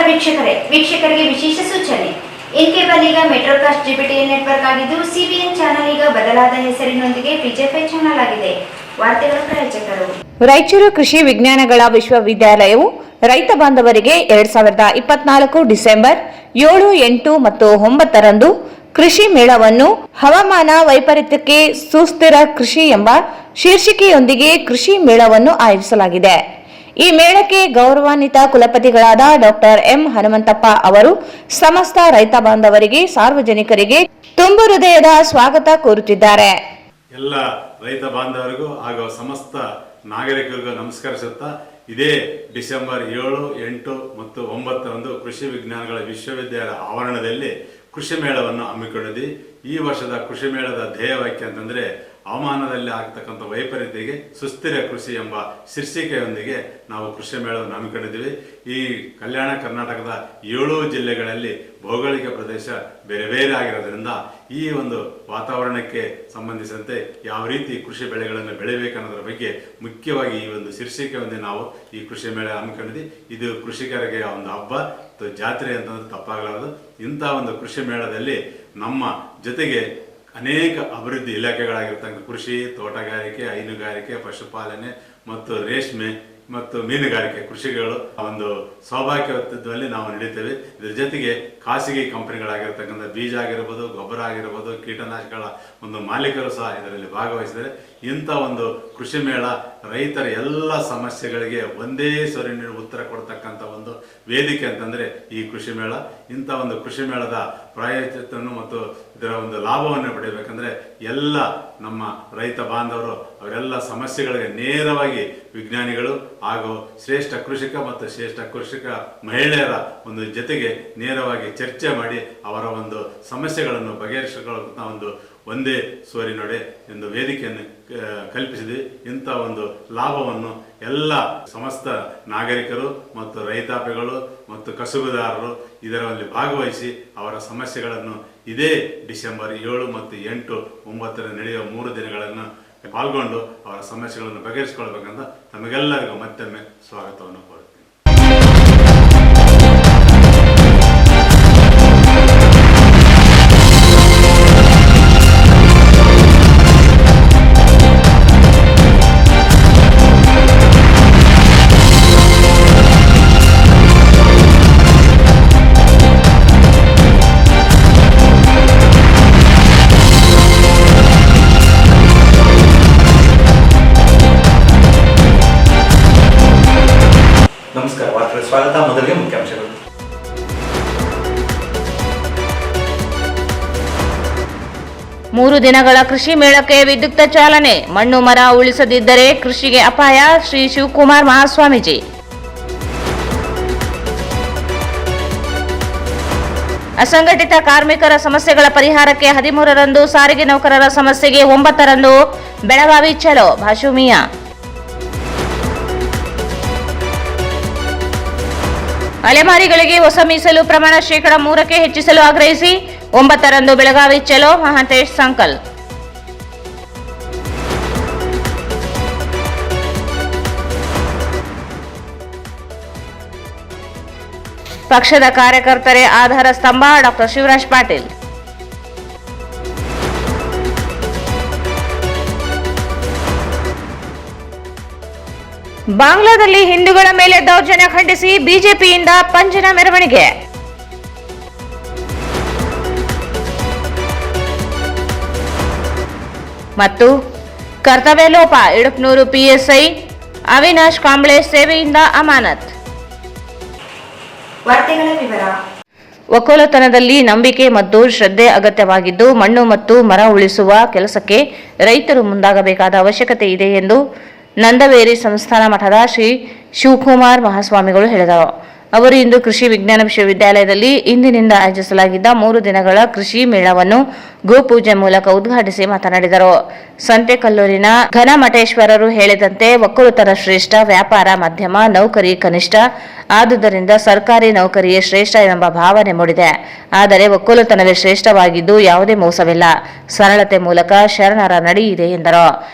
ವೀಕ್ಷಕರಿಗೆ ವಿಶೇಷ ಸೂಚನೆ. ಇನ್ ಕೇಬಲ್ ಈಗ ಮೆಟ್ರೋಕಾಸ್ಟ್ ಜಿಬಿಟಿಎನ್ ನೆಟ್ವರ್ಕ್ ಆಗಿದ್ದು ಸಿಬಿಎನ್ ಚಾನೆಲ್ ಈಗ ಬದಲಾದ ಹೆಸರಿನೊಂದಿಗೆ ಪಿಜೆಫೈ ಚಾನೆಲ್ ಆಗಿದೆ. ವಾರ್ತೆಗಳ ಪ್ರಾಯೋಜಕರು ರಾಯಚೂರು ಕೃಷಿ ವಿಜ್ಞಾನಗಳ ವಿಶ್ವವಿದ್ಯಾಲಯವು ರೈತ ಬಾಂಧವರಿಗೆ 2024 ಡಿಸೆಂಬರ್ 7, 8 ಮತ್ತು 9 ರಂದು ಕೃಷಿ ಮೇಳವನ್ನು ಹವಾಮಾನ ವೈಪರೀತ್ಯಕ್ಕೆ ಸುಸ್ಥಿರ ಕೃಷಿ ಎಂಬ ಶೀರ್ಷಿಕೆಯೊಂದಿಗೆ ಕೃಷಿ ಮೇಳವನ್ನು ಆಯೋಜಿಸಲಾಗಿದೆ. ಈ ಮೇಳಕ್ಕೆ ಗೌರವಾನ್ವಿತ ಕುಲಪತಿಗಳಾದ ಡಾಕ್ಟರ್ ಎಂ ಹನುಮಂತಪ್ಪ ಅವರು ಸಮಸ್ತ ರೈತ ಬಾಂಧವರಿಗೆ ಸಾರ್ವಜನಿಕರಿಗೆ ತುಂಬು ಹೃದಯದ ಸ್ವಾಗತ ಕೋರುತ್ತಿದ್ದಾರೆ. ಎಲ್ಲ ರೈತ ಬಾಂಧವರಿಗೂ ಹಾಗೂ ಸಮಸ್ತ ನಾಗರಿಕರಿಗೂ ನಮಸ್ಕರಿಸುತ್ತಾ ಇದೇ ಡಿಸೆಂಬರ್ 7, 8 ಮತ್ತು 9 ರಂದು ಕೃಷಿ ವಿಜ್ಞಾನಗಳ ವಿಶ್ವವಿದ್ಯಾಲಯ ಆವರಣದಲ್ಲಿ ಕೃಷಿ ಮೇಳವನ್ನು ಹಮ್ಮಿಕೊಂಡಿದ್ವಿ. ಈ ವರ್ಷದ ಕೃಷಿ ಮೇಳದ ಧ್ಯೇಯವಾಕ್ಯ ಅಂತಂದ್ರೆ ಹವಾಮಾನದಲ್ಲಿ ಆಗ್ತಕ್ಕಂಥ ವೈಪರೀತ್ಯಕ್ಕೆ ಸುಸ್ಥಿರ ಕೃಷಿ ಎಂಬ ಶೀರ್ಷಿಕೆಯೊಂದಿಗೆ ನಾವು ಕೃಷಿ ಮೇಳವನ್ನು ಹಮ್ಮಿಕೊಂಡಿದ್ದೀವಿ. ಈ ಕಲ್ಯಾಣ ಕರ್ನಾಟಕದ 7 ಜಿಲ್ಲೆಗಳಲ್ಲಿ ಭೌಗೋಳಿಕ ಪ್ರದೇಶ ಬೇರೆ ಬೇರೆ ಆಗಿರೋದ್ರಿಂದ ಈ ಒಂದು ವಾತಾವರಣಕ್ಕೆ ಸಂಬಂಧಿಸಿದಂತೆ ಯಾವ ರೀತಿ ಕೃಷಿ ಬೆಳೆಗಳನ್ನು ಬೆಳಿಬೇಕನ್ನೋದ್ರ ಬಗ್ಗೆ ಮುಖ್ಯವಾಗಿ ಈ ಒಂದು ಶೀರ್ಷಿಕೆಯೊಂದಿಗೆ ನಾವು ಈ ಕೃಷಿ ಮೇಳ ಹಮ್ಮಿಕೊಂಡಿದ್ವಿ. ಇದು ಕೃಷಿಕರಿಗೆ ಒಂದು ಹಬ್ಬ ಅಥವಾ ಜಾತ್ರೆ ಅಂತಂದ್ರೆ ತಪ್ಪಾಗಲಾರದು. ಇಂಥ ಒಂದು ಕೃಷಿ ಮೇಳದಲ್ಲಿ ನಮ್ಮ ಜೊತೆಗೆ ಅನೇಕ ಅಭಿವೃದ್ಧಿ ಇಲಾಖೆಗಳಾಗಿರ್ತಕ್ಕಂಥ ಕೃಷಿ, ತೋಟಗಾರಿಕೆ, ಹೈನುಗಾರಿಕೆ, ಪಶುಪಾಲನೆ ಮತ್ತು ರೇಷ್ಮೆ ಮತ್ತು ಮೀನುಗಾರಿಕೆ ಕೃಷಿಗಳು ಒಂದು ಸೌಭಾಗ್ಯತ್ವದಲ್ಲಿ ನಾವು ನಡೀತೇವೆ. ಇದ್ರ ಜೊತೆಗೆ ಖಾಸಗಿ ಕಂಪನಿಗಳಾಗಿರ್ತಕ್ಕಂಥ ಬೀಜ ಆಗಿರ್ಬೋದು, ಗೊಬ್ಬರ ಆಗಿರ್ಬೋದು, ಕೀಟನಾಶಕಗಳ ಒಂದು ಮಾಲೀಕರು ಸಹ ಇದರಲ್ಲಿ ಭಾಗವಹಿಸಿದರೆ ಇಂಥ ಒಂದು ಕೃಷಿ ಮೇಳ ರೈತರ ಎಲ್ಲ ಸಮಸ್ಯೆಗಳಿಗೆ ಒಂದೇ ಸ್ವರಿನ ಉತ್ತರ ಕೊಡ್ತಕ್ಕಂಥ ಒಂದು ವೇದಿಕೆ ಅಂತಂದರೆ ಈ ಕೃಷಿ ಮೇಳ. ಇಂಥ ಒಂದು ಕೃಷಿ ಮೇಳದ ಪ್ರಾಯೋಜಕವನ್ನು ಮತ್ತು ಇದರ ಒಂದು ಲಾಭವನ್ನು ಪಡೆಯಬೇಕಂದ್ರೆ ಎಲ್ಲ ನಮ್ಮ ರೈತ ಬಾಂಧವರು ಅವರೆಲ್ಲ ಸಮಸ್ಯೆಗಳಿಗೆ ನೇರವಾಗಿ ವಿಜ್ಞಾನಿಗಳು ಹಾಗೂ ಶ್ರೇಷ್ಠ ಕೃಷಿಕ ಮತ್ತು ಶ್ರೇಷ್ಠ ಕೃಷಿಕ ಮಹಿಳೆಯರ ಒಂದು ಜೊತೆಗೆ ನೇರವಾಗಿ ಚರ್ಚೆ ಮಾಡಿ ಅವರ ಒಂದು ಸಮಸ್ಯೆಗಳನ್ನು ಬಗೆಹರಿಸಿಕೊಳ್ಳುವಂಥ ಒಂದು ಒಂದೇ ಸೋರಿನೊಡೆ ಎಂದು ವೇದಿಕೆಯನ್ನು ಕಲ್ಪಿಸಿದೆ. ಇಂಥ ಒಂದು ಲಾಭವನ್ನು ಎಲ್ಲ ಸಮಸ್ತ ನಾಗರಿಕರು ಮತ್ತು ರೈತಾಪಿಗಳು ಮತ್ತು ಕಸುಬುದಾರರು ಇದರಲ್ಲಿ ಭಾಗವಹಿಸಿ ಅವರ ಸಮಸ್ಯೆಗಳನ್ನು ಇದೇ ಡಿಸೆಂಬರ್ 7 ಮತ್ತು 8, 9 ನಡೆಯುವ 3 ದಿನಗಳನ್ನು ಪಾಲ್ಗೊಂಡು ಅವರ ಸಮಸ್ಯೆಗಳನ್ನು ಬಗೆಹರಿಸಿಕೊಳ್ಬೇಕಂತ ತಮಗೆಲ್ಲರಿಗೂ ಮತ್ತೊಮ್ಮೆ ಸ್ವಾಗತವನ್ನು ಕೋರುತ್ತೇನೆ. ನಮಸ್ಕಾರ, ವಾರ್ತೆಗೆ ಸ್ವಾಗತ. ಮೊದಲಿಗೆ ಮುಖ್ಯಾಂಶಗಳು. ಮೂರು ದಿನಗಳ ಕೃಷಿ ಮೇಳಕ್ಕೆ ವಿದ್ಯುಕ್ತ ಚಾಲನೆ. ಮಣ್ಣು ಮರ ಉಳಿಸದಿದ್ದರೆ ಕೃಷಿಗೆ ಅಪಾಯ, ಶ್ರೀ ಶಿವಕುಮಾರ್ ಮಹಾಸ್ವಾಮೀಜಿ. ಅಸಂಘಟಿತ ಕಾರ್ಮಿಕರ ಸಮಸ್ಯೆಗಳ ಪರಿಹಾರಕ್ಕೆ 13 ರಂದು, ಸಾರಿಗೆ ನೌಕರರ ಸಮಸ್ಯೆಗೆ 9 ರಂದು ಬೆಳಗಾವಿ ಚಲೋ, ಭಾಷು ಮಿಯಾ. ಅಲೆಮಾರಿಗಳಿಗೆ ಹೊಸ ಮೀಸಲು ಪ್ರಮಾಣ 3% ಹೆಚ್ಚಿಸಲು ಆಗ್ರಹಿಸಿ 9 ರಂದು ಬೆಳಗಾವಿ ಚಲೋ, ಮಹಾಂತೇಶ್ ಸಂಕಲ್. ಪಕ್ಷದ ಕಾರ್ಯಕರ್ತರೇ ಆಧಾರ ಸ್ತಂಭ, ಡಾಕ್ಟರ್ ಶಿವರಾಜ್ ಪಾಟೀಲ್. ಬಾಂಗ್ಲಾದಲ್ಲಿ ಹಿಂದೂಗಳ ಮೇಲೆ ದೌರ್ಜನ್ಯ ಖಂಡಿಸಿ ಬಿಜೆಪಿಯಿಂದ ಪಂಜಿನ ಮೆರವಣಿಗೆ. ಮತ್ತು ಕರ್ತವ್ಯ ಲೋಪ, ಇಡುಕ್ನೂರು ಪಿಎಸ್ಐ ಅವಿನಾಶ್ ಕಾಂಬ್ಳೆ ಸೇವೆಯಿಂದ ಅಮಾನತ್. ವಾರ್ತೆಗಳ ವಿವರ. ಒಕ್ಕಲುತನದಲ್ಲಿ ನಂಬಿಕೆ ಮತ್ತು ಶ್ರದ್ಧೆ ಅಗತ್ಯವಾಗಿದ್ದು ಮಣ್ಣು ಮತ್ತು ಮರ ಉಳಿಸುವ ಕೆಲಸಕ್ಕೆ ರೈತರು ಮುಂದಾಗಬೇಕಾದ ಅವಶ್ಯಕತೆ ಇದೆ ಎಂದು ನಂದವೇರಿ ಸಂಸ್ಥಾನ ಮಠದ ಶ್ರೀ ಶಿವಕುಮಾರ್ ಮಹಾಸ್ವಾಮಿಗಳು ಹೇಳಿದರು. ಅವರು ಇಂದು ಕೃಷಿ ವಿಜ್ಞಾನ ವಿಶ್ವವಿದ್ಯಾಲಯದಲ್ಲಿ ಇಂದಿನಿಂದ ಆಯೋಜಿಸಲಾಗಿದ್ದ 3 ದಿನಗಳ ಕೃಷಿ ಮೇಳವನ್ನು ಗೋಪೂಜೆ ಮೂಲಕ ಉದ್ಘಾಟಿಸಿ ಮಾತನಾಡಿದರು. ಸಂತೆಕಲ್ಲೂರಿನ ಘನಮಠೇಶ್ವರರು ಹೇಳಿದಂತೆ ಒಕ್ಕಲುತನ ಶ್ರೇಷ್ಠ, ವ್ಯಾಪಾರ ಮಧ್ಯಮ, ನೌಕರಿ ಕನಿಷ್ಠ. ಆದುದರಿಂದ ಸರ್ಕಾರಿ ನೌಕರಿಯೇ ಶ್ರೇಷ್ಠ ಎಂಬ ಭಾವನೆ ಮೂಡಿದೆ. ಆದರೆ ಒಕ್ಕಲುತನವೇ ಶ್ರೇಷ್ಠವಾಗಿದ್ದು ಯಾವುದೇ ಮೋಸವಿಲ್ಲ. ಸರಳತೆ ಮೂಲಕ ಶರಣರ ನಡೆಯಿದೆ ಎಂದರು.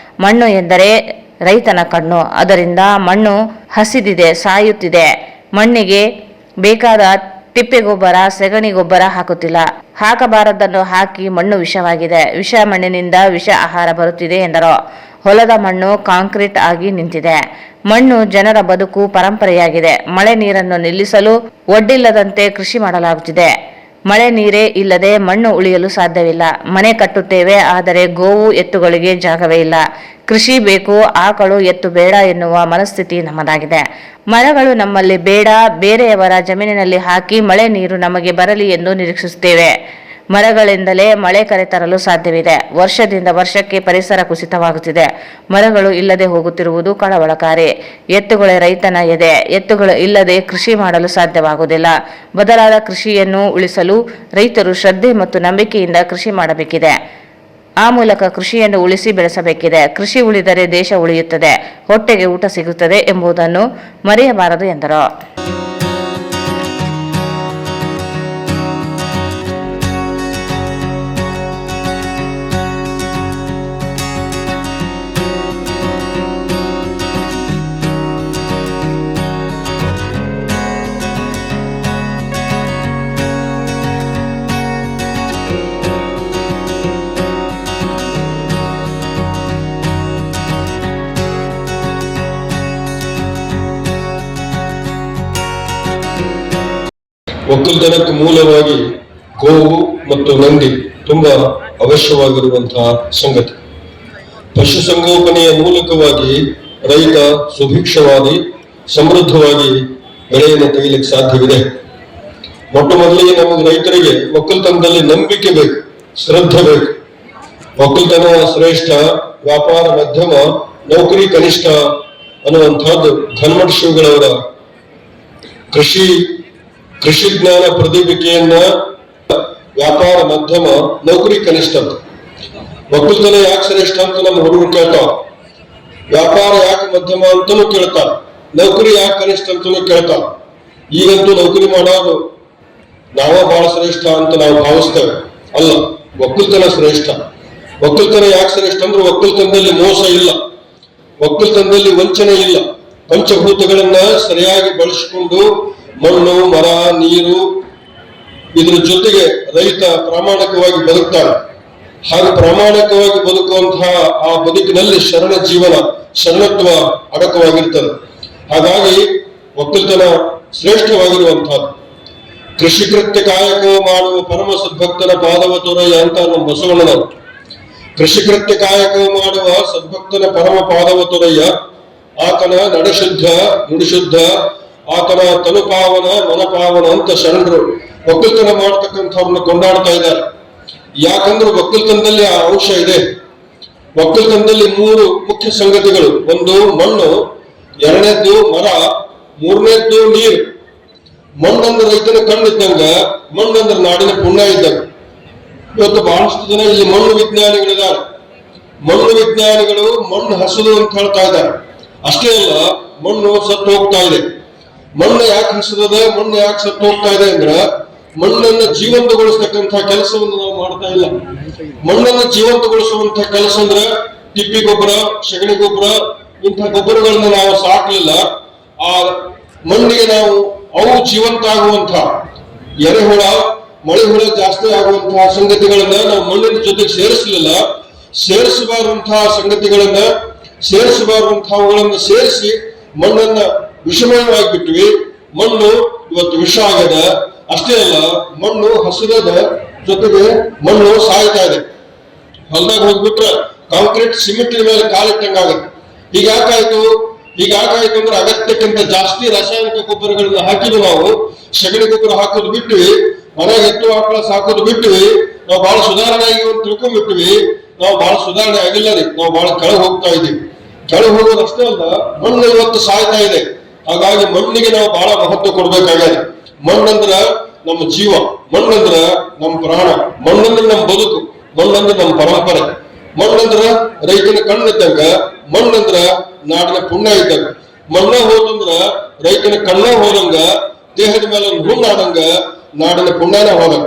ಮಣ್ಣು ಎಂದರೆ ರೈತನ ಕಣ್ಣು. ಅದರಿಂದ ಮಣ್ಣು ಹಸಿದಿದೆ, ಸಾಯುತ್ತಿದೆ. ಮಣ್ಣಿಗೆ ಬೇಕಾದ ತಿಪ್ಪೆ ಗೊಬ್ಬರ, ಸೆಗಣಿ ಗೊಬ್ಬರ ಹಾಕುತ್ತಿಲ್ಲ. ಹಾಕಬಾರದನ್ನು ಹಾಕಿ ಮಣ್ಣು ವಿಷವಾಗಿದೆ. ವಿಷ ಮಣ್ಣಿನಿಂದ ವಿಷ ಆಹಾರ ಬರುತ್ತಿದೆ ಎಂದರು. ಹೊಲದ ಮಣ್ಣು ಕಾಂಕ್ರೀಟ್ ಆಗಿ ನಿಂತಿದೆ. ಮಣ್ಣು ಜನರ ಬದುಕು ಪರಂಪರೆಯಾಗಿದೆ. ಮಳೆ ನೀರನ್ನು ನಿಲ್ಲಿಸಲು ಒಡ್ಡಿಲ್ಲದಂತೆ ಕೃಷಿ ಮಾಡಲಾಗುತ್ತಿದೆ. ಮಳೆ ನೀರೇ ಇಲ್ಲದೆ ಮಣ್ಣು ಉಳಿಯಲು ಸಾಧ್ಯವಿಲ್ಲ. ಮನೆ ಕಟ್ಟುತ್ತೇವೆ, ಆದರೆ ಗೋವು ಎತ್ತುಗಳಿಗೆ ಜಾಗವೇ ಇಲ್ಲ. ಕೃಷಿ ಬೇಕು, ಆಕಳು ಎತ್ತು ಬೇಡ ಎನ್ನುವ ಮನಸ್ಥಿತಿ ನಮ್ಮದಾಗಿದೆ. ಮರಗಳು ನಮ್ಮಲ್ಲಿ ಬೇಡ, ಬೇರೆಯವರ ಜಮೀನಿನಲ್ಲಿ ಹಾಕಿ ಮಳೆ ನೀರು ನಮಗೆ ಬರಲಿ ಎಂದು ನಿರೀಕ್ಷಿಸುತ್ತೇವೆ. ಮರಗಳಿಂದಲೇ ಮಳೆ ಕರೆತರಲು ಸಾಧ್ಯವಿದೆ. ವರ್ಷದಿಂದ ವರ್ಷಕ್ಕೆ ಪರಿಸರ ಕುಸಿತವಾಗುತ್ತಿದೆ. ಮರಗಳು ಇಲ್ಲದೆ ಹೋಗುತ್ತಿರುವುದು ಕಳವಳಕಾರಿ. ಎತ್ತುಗಳೇ ರೈತನ ಎದೆ. ಎತ್ತುಗಳು ಇಲ್ಲದೆ ಕೃಷಿ ಮಾಡಲು ಸಾಧ್ಯವಾಗುವುದಿಲ್ಲ. ಬದಲಾದ ಕೃಷಿಯನ್ನು ಉಳಿಸಲು ರೈತರು ಶ್ರದ್ಧೆ ಮತ್ತು ನಂಬಿಕೆಯಿಂದ ಕೃಷಿ ಮಾಡಬೇಕಿದೆ. ಆ ಮೂಲಕ ಕೃಷಿಯನ್ನು ಉಳಿಸಿ ಬೆಳೆಸಬೇಕಿದೆ. ಕೃಷಿ ಉಳಿದರೆ ದೇಶ ಉಳಿಯುತ್ತದೆ, ಹೊಟ್ಟೆಗೆ ಊಟ ಸಿಗುತ್ತದೆ ಎಂಬುದನ್ನು ಮರೆಯಬಾರದು ಎಂದರು. ಒಕ್ಕಲ್ತನಕ್ಕೆ ಮೂಲವಾಗಿ ಗೋವು ಮತ್ತು ನಂದಿ ತುಂಬಾ ಅವಶ್ಯವಾಗಿರುವಂತಹ ಸಂಗತಿ. ಪಶುಸಂಗೋಪನೆಯ ಮೂಲಕವಾಗಿ ರೈತ ಸುಭಿಕ್ಷವಾದಿ ಸಮೃದ್ಧವಾಗಿ ಬೆಳೆಯನ್ನು ತೆಗೆಯಲಿಕ್ಕೆ ಸಾಧ್ಯವಿದೆ. ಮೊಟ್ಟ ಮೊದಲಿಗೆ ನಮಗೆ ರೈತರಿಗೆ ಒಕ್ಕಲ್ತನದಲ್ಲಿ ನಂಬಿಕೆ ಬೇಕು, ಶ್ರದ್ಧೆ ಬೇಕು. ಒಕ್ಕಲ್ತನ ಶ್ರೇಷ್ಠ, ವ್ಯಾಪಾರ ಮಧ್ಯಮ, ನೌಕರಿ ಕನಿಷ್ಠ ಅನ್ನುವಂತಹದ್ದು ಘನಮಠ ಶ್ರೀಗಳವರ ಕೃಷಿ ಜ್ಞಾನ ಪ್ರದೀಪಿಕೆಯನ್ನ ವ್ಯಾಪಾರ ಮಧ್ಯಮ, ನೌಕರಿ ಕನಿಷ್ಠ ಅಂತ. ಒಕ್ಕಲ್ತನ ಯಾಕೆ ಶ್ರೇಷ್ಠ ಅಂತ ನಮ್ಮ ಹುಡುಗರು ಕೇಳ್ತಾವ. ವ್ಯಾಪಾರ ಯಾಕೆ ಮಧ್ಯಮ ಅಂತಲೂ ಕೇಳ್ತಾರ. ನೌಕರಿ ಯಾಕೆ ಕನಿಷ್ಠ ಅಂತಲೂ ಕೇಳ್ತಾರ. ಈಗಂತೂ ನೌಕರಿ ಮಾಡೋದು ನಾವ ಬಹಳ ಶ್ರೇಷ್ಠ ಅಂತ ನಾವು ಭಾವಿಸ್ತೇವೆ. ಅಲ್ಲ, ಒಕ್ಕಲ್ತನ ಶ್ರೇಷ್ಠ. ಒಕ್ಕಲ್ತನ ಯಾಕೆ ಶ್ರೇಷ್ಠ ಅಂದ್ರೆ ಒಕ್ಕಲ್ತನದಲ್ಲಿ ಮೋಸ ಇಲ್ಲ, ಒಕ್ಕಲ್ತನದಲ್ಲಿ ವಂಚನೆ ಇಲ್ಲ. ಪಂಚಭೂತಗಳನ್ನ ಸರಿಯಾಗಿ ಬಳಸಿಕೊಂಡು ಮಣ್ಣು, ಮರ, ನೀರು ಇದ್ರ ಜೊತೆಗೆ ರೈತ ಪ್ರಾಮಾಣಿಕವಾಗಿ ಬದುಕ್ತಾನೆ. ಹಾಗೆ ಪ್ರಾಮಾಣಿಕವಾಗಿ ಬದುಕುವಂತಹ ಆ ಬದುಕಿನಲ್ಲಿ ಶರಣತ್ವ ಅಡಕವಾಗಿರ್ತದೆ. ಹಾಗಾಗಿ ಒಕ್ಕಲ್ತನ ಶ್ರೇಷ್ಠವಾಗಿರುವಂತಹದ್ದು. ಕೃಷಿ ಕೃತ್ಯ ಕಾಯಕ ಮಾಡುವ ಪರಮ ಸದ್ಭಕ್ತನ ಪಾದವ ತೊರೆಯ ಅಂತ ನಮ್ಮ ಬಸವಣ್ಣನವರು. ಕೃಷಿ ಕೃತ್ಯ ಕಾಯಕ ಮಾಡುವ ಸದ್ಭಕ್ತನ ಪರಮ ಪಾದವ ತೊರೆಯ. ಆತನ ನಡೆಶುದ್ಧ, ನುಡಿಶುದ್ಧ, ಆತನ ತನುಪಾವನ, ಮನಪಾವನ ಅಂತ ಶರಣರು ಒಕ್ಕಲ್ತನ ಮಾಡ್ತಕ್ಕಂಥವ್ರನ್ನ ಕೊಂಡಾಡ್ತಾ ಇದ್ದಾರೆ. ಯಾಕಂದ್ರೆ ಒಕ್ಕಲ್ತನದಲ್ಲಿ ಆ ಅಂಶ ಇದೆ. ಒಕ್ಕಲ್ತನದಲ್ಲಿ 3 ಮುಖ್ಯ ಸಂಗತಿಗಳು. ಒಂದು ಮಣ್ಣು, ಎರಡನೇದ್ದು ಮರ, ಮೂರನೇದ್ದು ನೀರು. ಮಣ್ಣಂದ್ರೆ ರೈತನ ಕಣ್ಣಿದ್ದಂಗ, ಮಣ್ಣಂದ್ರೆ ನಾಡಿನ ಪುಣ್ಯ ಇದ್ದಂಗ. ಇವತ್ತು ಬಹಳಷ್ಟು ಜನ ಇಲ್ಲಿ ಮಣ್ಣು ವಿಜ್ಞಾನಿಗಳಿದ್ದಾರೆ. ಮಣ್ಣು ವಿಜ್ಞಾನಿಗಳು ಮಣ್ಣು ಹಸುದು ಅಂತ ಹೇಳ್ತಾ ಇದ್ದಾರೆ. ಅಷ್ಟೇ ಅಲ್ಲ, ಮಣ್ಣು ಸತ್ತು ಹೋಗ್ತಾ ಇದೆ. ಮಣ್ಣು ಯಾಕೆ ಹಸಿದದ, ಮಣ್ಣು ಯಾಕೆ ಸತ್ತು ಹೋಗ್ತಾ ಇದೆ ಅಂದ್ರೆ ಮಣ್ಣನ್ನು ಜೀವಂತಗೊಳಿಸ್ತಕ್ಕಂಥ ಕೆಲಸವನ್ನು ನಾವು ಮಾಡ್ತಾ ಇಲ್ಲ. ಮಣ್ಣನ್ನು ಜೀವಂತಗೊಳಿಸುವಂತಹ ಕೆಲಸ ಅಂದ್ರೆ ತಿಪ್ಪಿ ಗೊಬ್ಬರ, ಸಗಣಿ ಗೊಬ್ಬರ, ಇಂಥ ಗೊಬ್ಬರಗಳನ್ನ ನಾವು ಸಾಕಲಿಲ್ಲ. ಆ ಮಣ್ಣಿಗೆ ನಾವು ಅವು ಜೀವಂತ ಆಗುವಂತಹ ಎರೆಹುಳ, ಮಳೆ ಹುಳ ಜಾಸ್ತಿ ಆಗುವಂತಹ ಸಂಗತಿಗಳನ್ನ ನಾವು ಮಣ್ಣಿನ ಜೊತೆಗೆ ಸೇರಿಸಲಿಲ್ಲ. ಸೇರಿಸಬಾರಂತಹ ಸಂಗತಿಗಳನ್ನ ಸೇರಿಸಬಾರಂತಹವುಗಳನ್ನ ಸೇರಿಸಿ ಮಣ್ಣನ್ನ ವಿಷಮಯವಾಗಿ ಬಿಟ್ವಿ. ಮಣ್ಣು ಇವತ್ತು ವಿಷ ಆಗದ. ಅಷ್ಟೇ ಅಲ್ಲ, ಮಣ್ಣು ಹಸಿರದ ಜೊತೆಗೆ ಮಣ್ಣು ಸಾಯ್ತಾ ಇದೆ. ಹೊಲದಾಗ ಹೋಗ್ಬಿಟ್ರೆ ಕಾಂಕ್ರೀಟ್ ಸಿಮೆಂಟ್ ಮೇಲೆ ಕಾಲಿಟ್ಟಂಗಾಗತ್ತೆ. ಹೀಗಾಕಾಯ್ತು ಅಂದ್ರೆ ಅಗತ್ಯಕ್ಕಿಂತ ಜಾಸ್ತಿ ರಾಸಾಯನಿಕ ಗೊಬ್ಬರಗಳನ್ನ ಹಾಕಿದ್ವಿ. ನಾವು ಸಗಣಿ ಗೊಬ್ಬರ ಹಾಕೋದು ಬಿಟ್ವಿ, ಮನೆಗೆ ಎತ್ತು ಆಕಳ ಸಾಕೋದು ಬಿಟ್ವಿ. ನಾವು ಬಹಳ ಸುಧಾರಣೆ ಆಗಿ ಅಂತ ತಿಳ್ಕೊಂಡ್ಬಿಟ್ವಿ. ನಾವು ಬಹಳ ಸುಧಾರಣೆ ಆಗಿಲ್ಲ ರೀ. ನಾವು ಬಹಳ ಕೆಳಗೆ ಹೋಗ್ತಾ ಇದ್ದೀವಿ. ಕೆಳಗೆ ಹೋಗೋದಷ್ಟೇ ಅಲ್ಲ, ಮಣ್ಣು ಇವತ್ತು ಸಾಯ್ತಾ ಇದೆ. ಹಾಗಾಗಿ ಮಣ್ಣಿಗೆ ನಾವು ಬಹಳ ಮಹತ್ವ ಕೊಡ್ಬೇಕಾಗಿದೆ. ಮಣ್ಣಂದ್ರ ನಮ್ಮ ಜೀವ, ಮಣ್ಣಂದ್ರ ನಮ್ಮ ಪ್ರಾಣ, ಮಣ್ಣಂದ್ರ ನಮ್ಮ ಬದುಕು, ಮಣ್ಣಂದ್ರ ನಮ್ಮ ಪರಂಪರೆ, ಮಣ್ಣಂದ್ರ ರೈತನ ಕಣ್ಣಿದ್ದಂಗ, ಮಣ್ಣಂದ್ರ ನಾಡಿನ ಪುಣ್ಯ ಇದ್ದಂಗ. ಮಣ್ಣ ಹೋದಂದ್ರ ರೈತನ ಕಣ್ಣ ಹೋದಂಗ, ದೇಹದ ಮೇಲೆ ಹುಣ್ಣಾದಂಗ ನಾಡಿನ ಪುಣ್ಯನ ಹೋದಂಗ.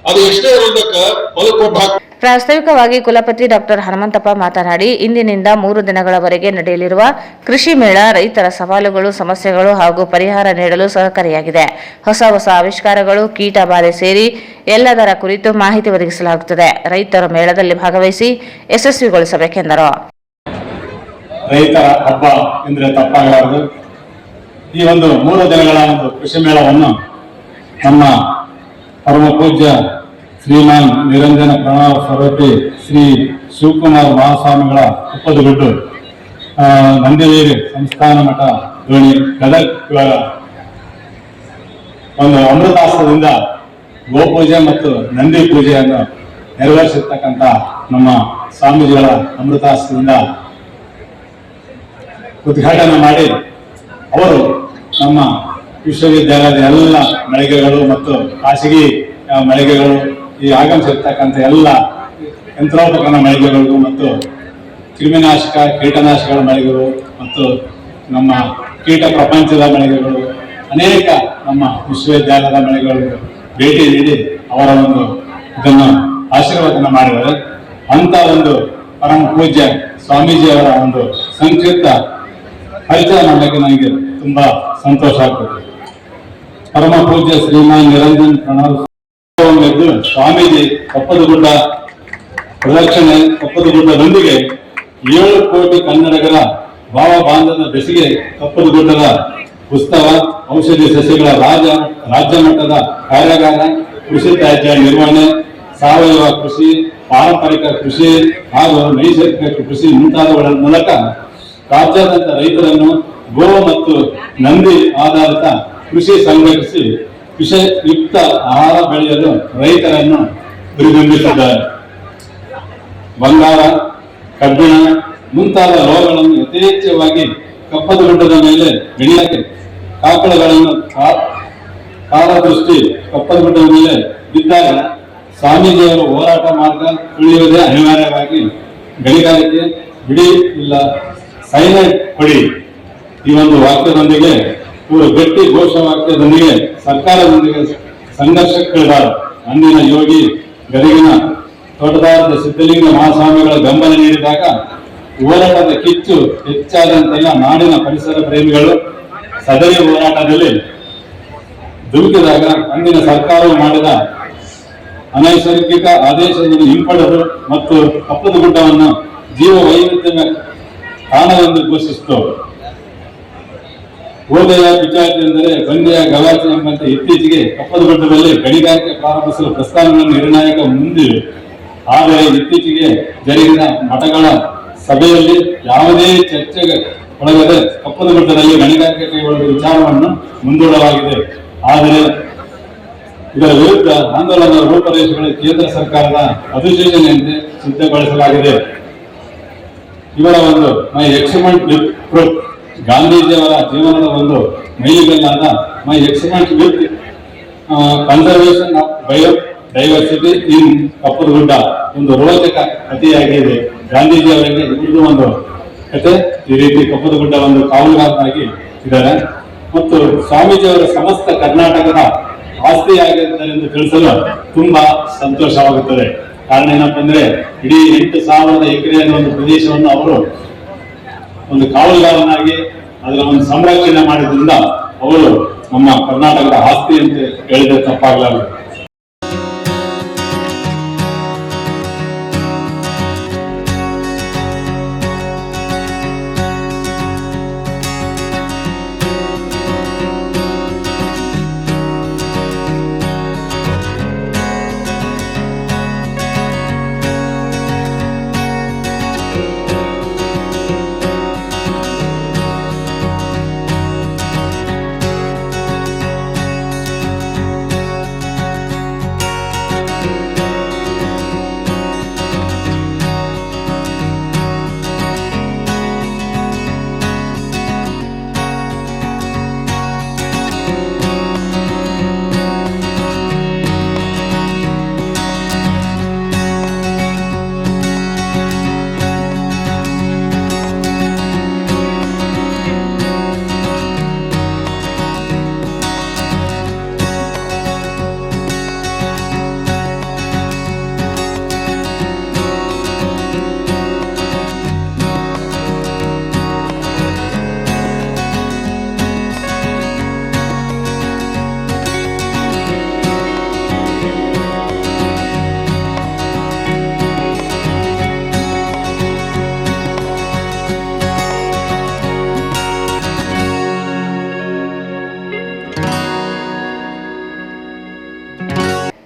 ಅದು ಎಷ್ಟೇ ಇರೋದಕ್ಕ ಬದುಕು ಕೊಟ್ಟು ಪ್ರಾಸ್ತಾವಿಕವಾಗಿ ಕುಲಪತಿ ಡಾಕ್ಟರ್ ಹನುಮಂತಪ್ಪ ಮಾತನಾಡಿ, ಇಂದಿನಿಂದ 3 ದಿನಗಳವರೆಗೆ ನಡೆಯಲಿರುವ ಕೃಷಿ ಮೇಳ ರೈತರ ಸವಾಲುಗಳು, ಸಮಸ್ಯೆಗಳು ಹಾಗೂ ಪರಿಹಾರ ನೀಡಲು ಸಹಕಾರಿಯಾಗಿದೆ. ಹೊಸ ಆವಿಷ್ಕಾರಗಳು, ಕೀಟ ಬಾಧೆ ಸೇರಿ ಎಲ್ಲದರ ಕುರಿತು ಮಾಹಿತಿ ಒದಗಿಸಲಾಗುತ್ತದೆ. ರೈತರು ಮೇಳದಲ್ಲಿ ಭಾಗವಹಿಸಿ ಯಶಸ್ವಿಗೊಳಿಸಬೇಕೆಂದರು. ರೈತರ ಹಬ್ಬ ಎಂದರೆ ತಪ್ಪಾಗಲಾರದು. ಈ ಒಂದು 3 ದಿನಗಳ ಒಂದು ಕೃಷಿ ಮೇಳವನ್ನು ನಮ್ಮ ಪರಮ ಪೂಜ್ಯ ಶ್ರೀಮಾನ್ ನಿರಂಜನ ಪ್ರಣವ ಸರಸ್ವತಿ ಶ್ರೀ ಶಿವಕುಮಾರ್ ಮಹಾಸ್ವಾಮಿಗಳ ಉಪ್ಪದಗುಡ್ಡು ನಂದಿವೇರಿ ಸಂಸ್ಥಾನ ಮಠ ದೋಣಿ ಗದಗ ಒಂದು ಅಮೃತಾಸ್ತ್ರದಿಂದ ಗೋಪೂಜೆ ಮತ್ತು ನಂದಿ ಪೂಜೆಯನ್ನು ನೆರವೇರಿಸಿರ್ತಕ್ಕಂಥ ನಮ್ಮ ಸ್ವಾಮೀಜಿಗಳ ಅಮೃತಾಸ್ತ್ರದಿಂದ ಉದ್ಘಾಟನೆ ಮಾಡಿ ಅವರು ನಮ್ಮ ವಿಶ್ವವಿದ್ಯಾಲಯದ ಎಲ್ಲ ಮಳಿಗೆಗಳು ಮತ್ತು ಖಾಸಗಿ ಮಳಿಗೆಗಳು, ಈ ಆಗಮಿಸಿರ್ತಕ್ಕಂಥ ಎಲ್ಲ ಯಂತ್ರೋಪಕರಣ ಮಳಿಗೆಗಳು ಮತ್ತು ಕ್ರಿಮಿನಾಶಕ ಕೀಟನಾಶಕಗಳ ಮಳಿಗೆಗಳು ಮತ್ತು ನಮ್ಮ ಕೀಟ ಪ್ರಪಂಚದ ಮಳಿಗೆಗಳು, ಅನೇಕ ನಮ್ಮ ವಿಶ್ವವಿದ್ಯಾಲಯದ ಮಳಿಗೆಗಳು ಭೇಟಿ ನೀಡಿ ಅವರ ಒಂದು ಇದನ್ನು ಆಶೀರ್ವಾದನ ಮಾಡಿದ್ದಾರೆ. ಅಂತ ಒಂದು ಪರಮ ಪೂಜ್ಯ ಸ್ವಾಮೀಜಿಯವರ ಒಂದು ಸಂಕ್ಷಿಪ್ತ ಪರಿಚಯ ಮಾಡಲಿಕ್ಕೆ ನನಗೆ ತುಂಬಾ ಸಂತೋಷ ಆಗ್ತದೆ. ಪರಮ ಪೂಜ್ಯ ಶ್ರೀಮಾನ್ ನಿರಂಜನ್ ಪ್ರಣವ್ ಸ್ವಾಮೀಜಿ ಕಪ್ಪದಗುಡ್ಡ ಪ್ರದಕ್ಷಿಣೆ, ಕಪ್ಪದಗುಡ್ಡದೊಂದಿಗೆ 7 ಕೋಟಿ ಕನ್ನಡಿಗರ ಭಾವ ಬಾಂಧದ ಬೆಸಿಗೆ ಕಪ್ಪದಗುಡ್ಡದ ಉತ್ಸವ, ಔಷಧಿ ಸಸ್ಯಗಳ ರಾಜ್ಯ ಮಟ್ಟದ ಕಾರ್ಯಾಗಾರ, ಕೃಷಿ ತ್ಯಾಜ್ಯ ನಿರ್ವಹಣೆ, ಸಾವಯವ ಕೃಷಿ, ಪಾರಂಪರಿಕ ಕೃಷಿ ಹಾಗೂ ನೈಸರ್ಗಿಕ ಕೃಷಿ ಮುಂತಾದವುಗಳ ಮೂಲಕ ರಾಜ್ಯಾದ್ಯಂತ ರೈತರನ್ನು ಗೋ ಮತ್ತು ನಂದಿ ಆಧಾರಿತ ಕೃಷಿ ಸಂಘಟಿಸಿ ವಿಷಯುಕ್ತ ಆಹಾರ ಬೆಳೆಯಲು ರೈತರನ್ನು ಗುರಿಗಂಬಿಸಿದ್ದಾರೆ. ಬಂಗಾರ, ಕಬ್ಬಿಣ ಮುಂತಾದ ರೋಗಗಳನ್ನು ಯಥೇಚ್ಛವಾಗಿ ಕಪ್ಪದಗುಡ್ಡದ ಮೇಲೆ ಬೆಳೆಯಕ್ಕೆ ಕಾಕಳಗಳನ್ನು ಕಾಲದೃಷ್ಟಿ ಕಪ್ಪದಗುಡ್ಡದ ಮೇಲೆ ಬಿದ್ದಾಗ ಸ್ವಾಮೀಜಿಯವರ ಹೋರಾಟ ಮಾರ್ಗ ತುಳಿಯುವುದೇ ಅನಿವಾರ್ಯವಾಗಿ ಗಣಿಗಾರಿಕೆ ಬಿಡಿ ಇಲ್ಲ ಸೈನೈಡ್ ಕೊಡಿ ಈ ಒಂದು ವಾಕ್ಯದೊಂದಿಗೆ, ಇವರು ಗಟ್ಟಿ ಘೋಷವಾಕ್ಯದೊಂದಿಗೆ ಸರ್ಕಾರದೊಂದಿಗೆ ಸಂಘರ್ಷಕ್ಕಿಳಿದಾರ. ಅಂದಿನ ಯೋಗಿ ಗದಗಿನ ತೋಟದಾರದ ಸಿದ್ಧಲಿಂಗ ಮಹಾಸ್ವಾಮಿಗಳ ಬೆಂಬಲ ನೀಡಿದಾಗ ಹೋರಾಟದ ಕಿಚ್ಚು ಹೆಚ್ಚಾದಂತೆಲ್ಲ ನಾಡಿನ ಪರಿಸರ ಪ್ರೇಮಿಗಳು ಸದರಿ ಹೋರಾಟದಲ್ಲಿ ಧುಮುಕಿದಾಗ ಅಂದಿನ ಸರ್ಕಾರವು ಮಾಡಿದ ಅನೈಸರ್ಗಿಕ ಆದೇಶವನ್ನು ಹಿಂಪಡೆದು ಮತ್ತು ಕಪ್ಪದಗುಡ್ಡವನ್ನು ಜೀವ ವೈವಿಧ್ಯದ ತಾಣವೆಂದು ಘೋಷಿಸಿತು. ಓದೆಯ ಪಿಚಾತಿ ಎಂದರೆ ಬಂದೆಯ ಗವಾಚಿ ಎಂಬಂತೆ ಇತ್ತೀಚೆಗೆ ಕಪ್ಪದಗುಡ್ಡದಲ್ಲಿ ಗಣಿಗಾರಿಕೆ ಪ್ರಾರಂಭಿಸಲು ಪ್ರಸ್ತಾವನೆಗಳನ್ನು ನಿರ್ಣಾಯಕ ಮುಂದಿವೆ. ಆದರೆ ಇತ್ತೀಚೆಗೆ ಜರುಗಿದ ಮಠಗಳ ಸಭೆಯಲ್ಲಿ ಯಾವುದೇ ಚರ್ಚೆಗೆ ಒಳಗದೆ ಕಪ್ಪದಗುಡ್ಡದಲ್ಲಿ ಗಣಿಗಾರಿಕೆ ಕೈಗೊಳ್ಳುವ ವಿಚಾರವನ್ನು ಮುಂದೂಡಲಾಗಿದೆ. ಆದರೆ ಇದರ ವಿರುದ್ಧ ಆಂದೋಲನದ ರೂಪರೇಷೆಗಳು ಕೇಂದ್ರ ಸರ್ಕಾರದ ಅಧಿಸೂಚನೆಯಂತೆ ಸಿದ್ಧಗೊಳಿಸಲಾಗಿದೆ. ಇವರ ಒಂದು ಮೈ ಎಕ್ಸ್ಪೆರಿಮೆಂಟ್ ವಿತ್ ಟ್ರೂತ್, ಗಾಂಧೀಜಿಯವರ ಜೀವನದ ಒಂದು ಮೈಲಿಗಲ್ಲಾದ my experiment with conservation of biodiversity in Kappatagudda ಒಂದು ರೋಚಕ ಕಥೆಯಾಗಿದೆ. ಗಾಂಧೀಜಿಯವರಿಗೆ ಇದು ಒಂದು ಕಥೆ. ಈ ರೀತಿ ಕಪ್ಪದಗುಡ್ಡ ಒಂದು ಕಾವಲುಗಾರನಾಗಿ ಇದ್ದಾರೆ ಮತ್ತು ಸ್ವಾಮೀಜಿಯವರ ಸಮಸ್ತ ಕರ್ನಾಟಕದ ಆಸ್ತಿಯಾಗಿದ್ದರೆಂದು ತಿಳಿಸಲು ತುಂಬಾ ಸಂತೋಷವಾಗುತ್ತದೆ. ಕಾರಣ ಏನಪ್ಪ ಅಂದ್ರೆ ಇಡೀ 8,000 ಎಕರೆಯ ಒಂದು ಪ್ರದೇಶವನ್ನು ಅವರು ಒಂದು ಕಾವಲುಗಾರನಾಗಿ ಅದರ ಒಂದು ಸಂರಕ್ಷಣೆ ಮಾಡಿದ್ರಿಂದ ಅವರು ನಮ್ಮ ಕರ್ನಾಟಕದ ಆಸ್ತಿ ಅಂತ ಹೇಳಿದ್ರೆ ತಪ್ಪಾಗಲಾರದು.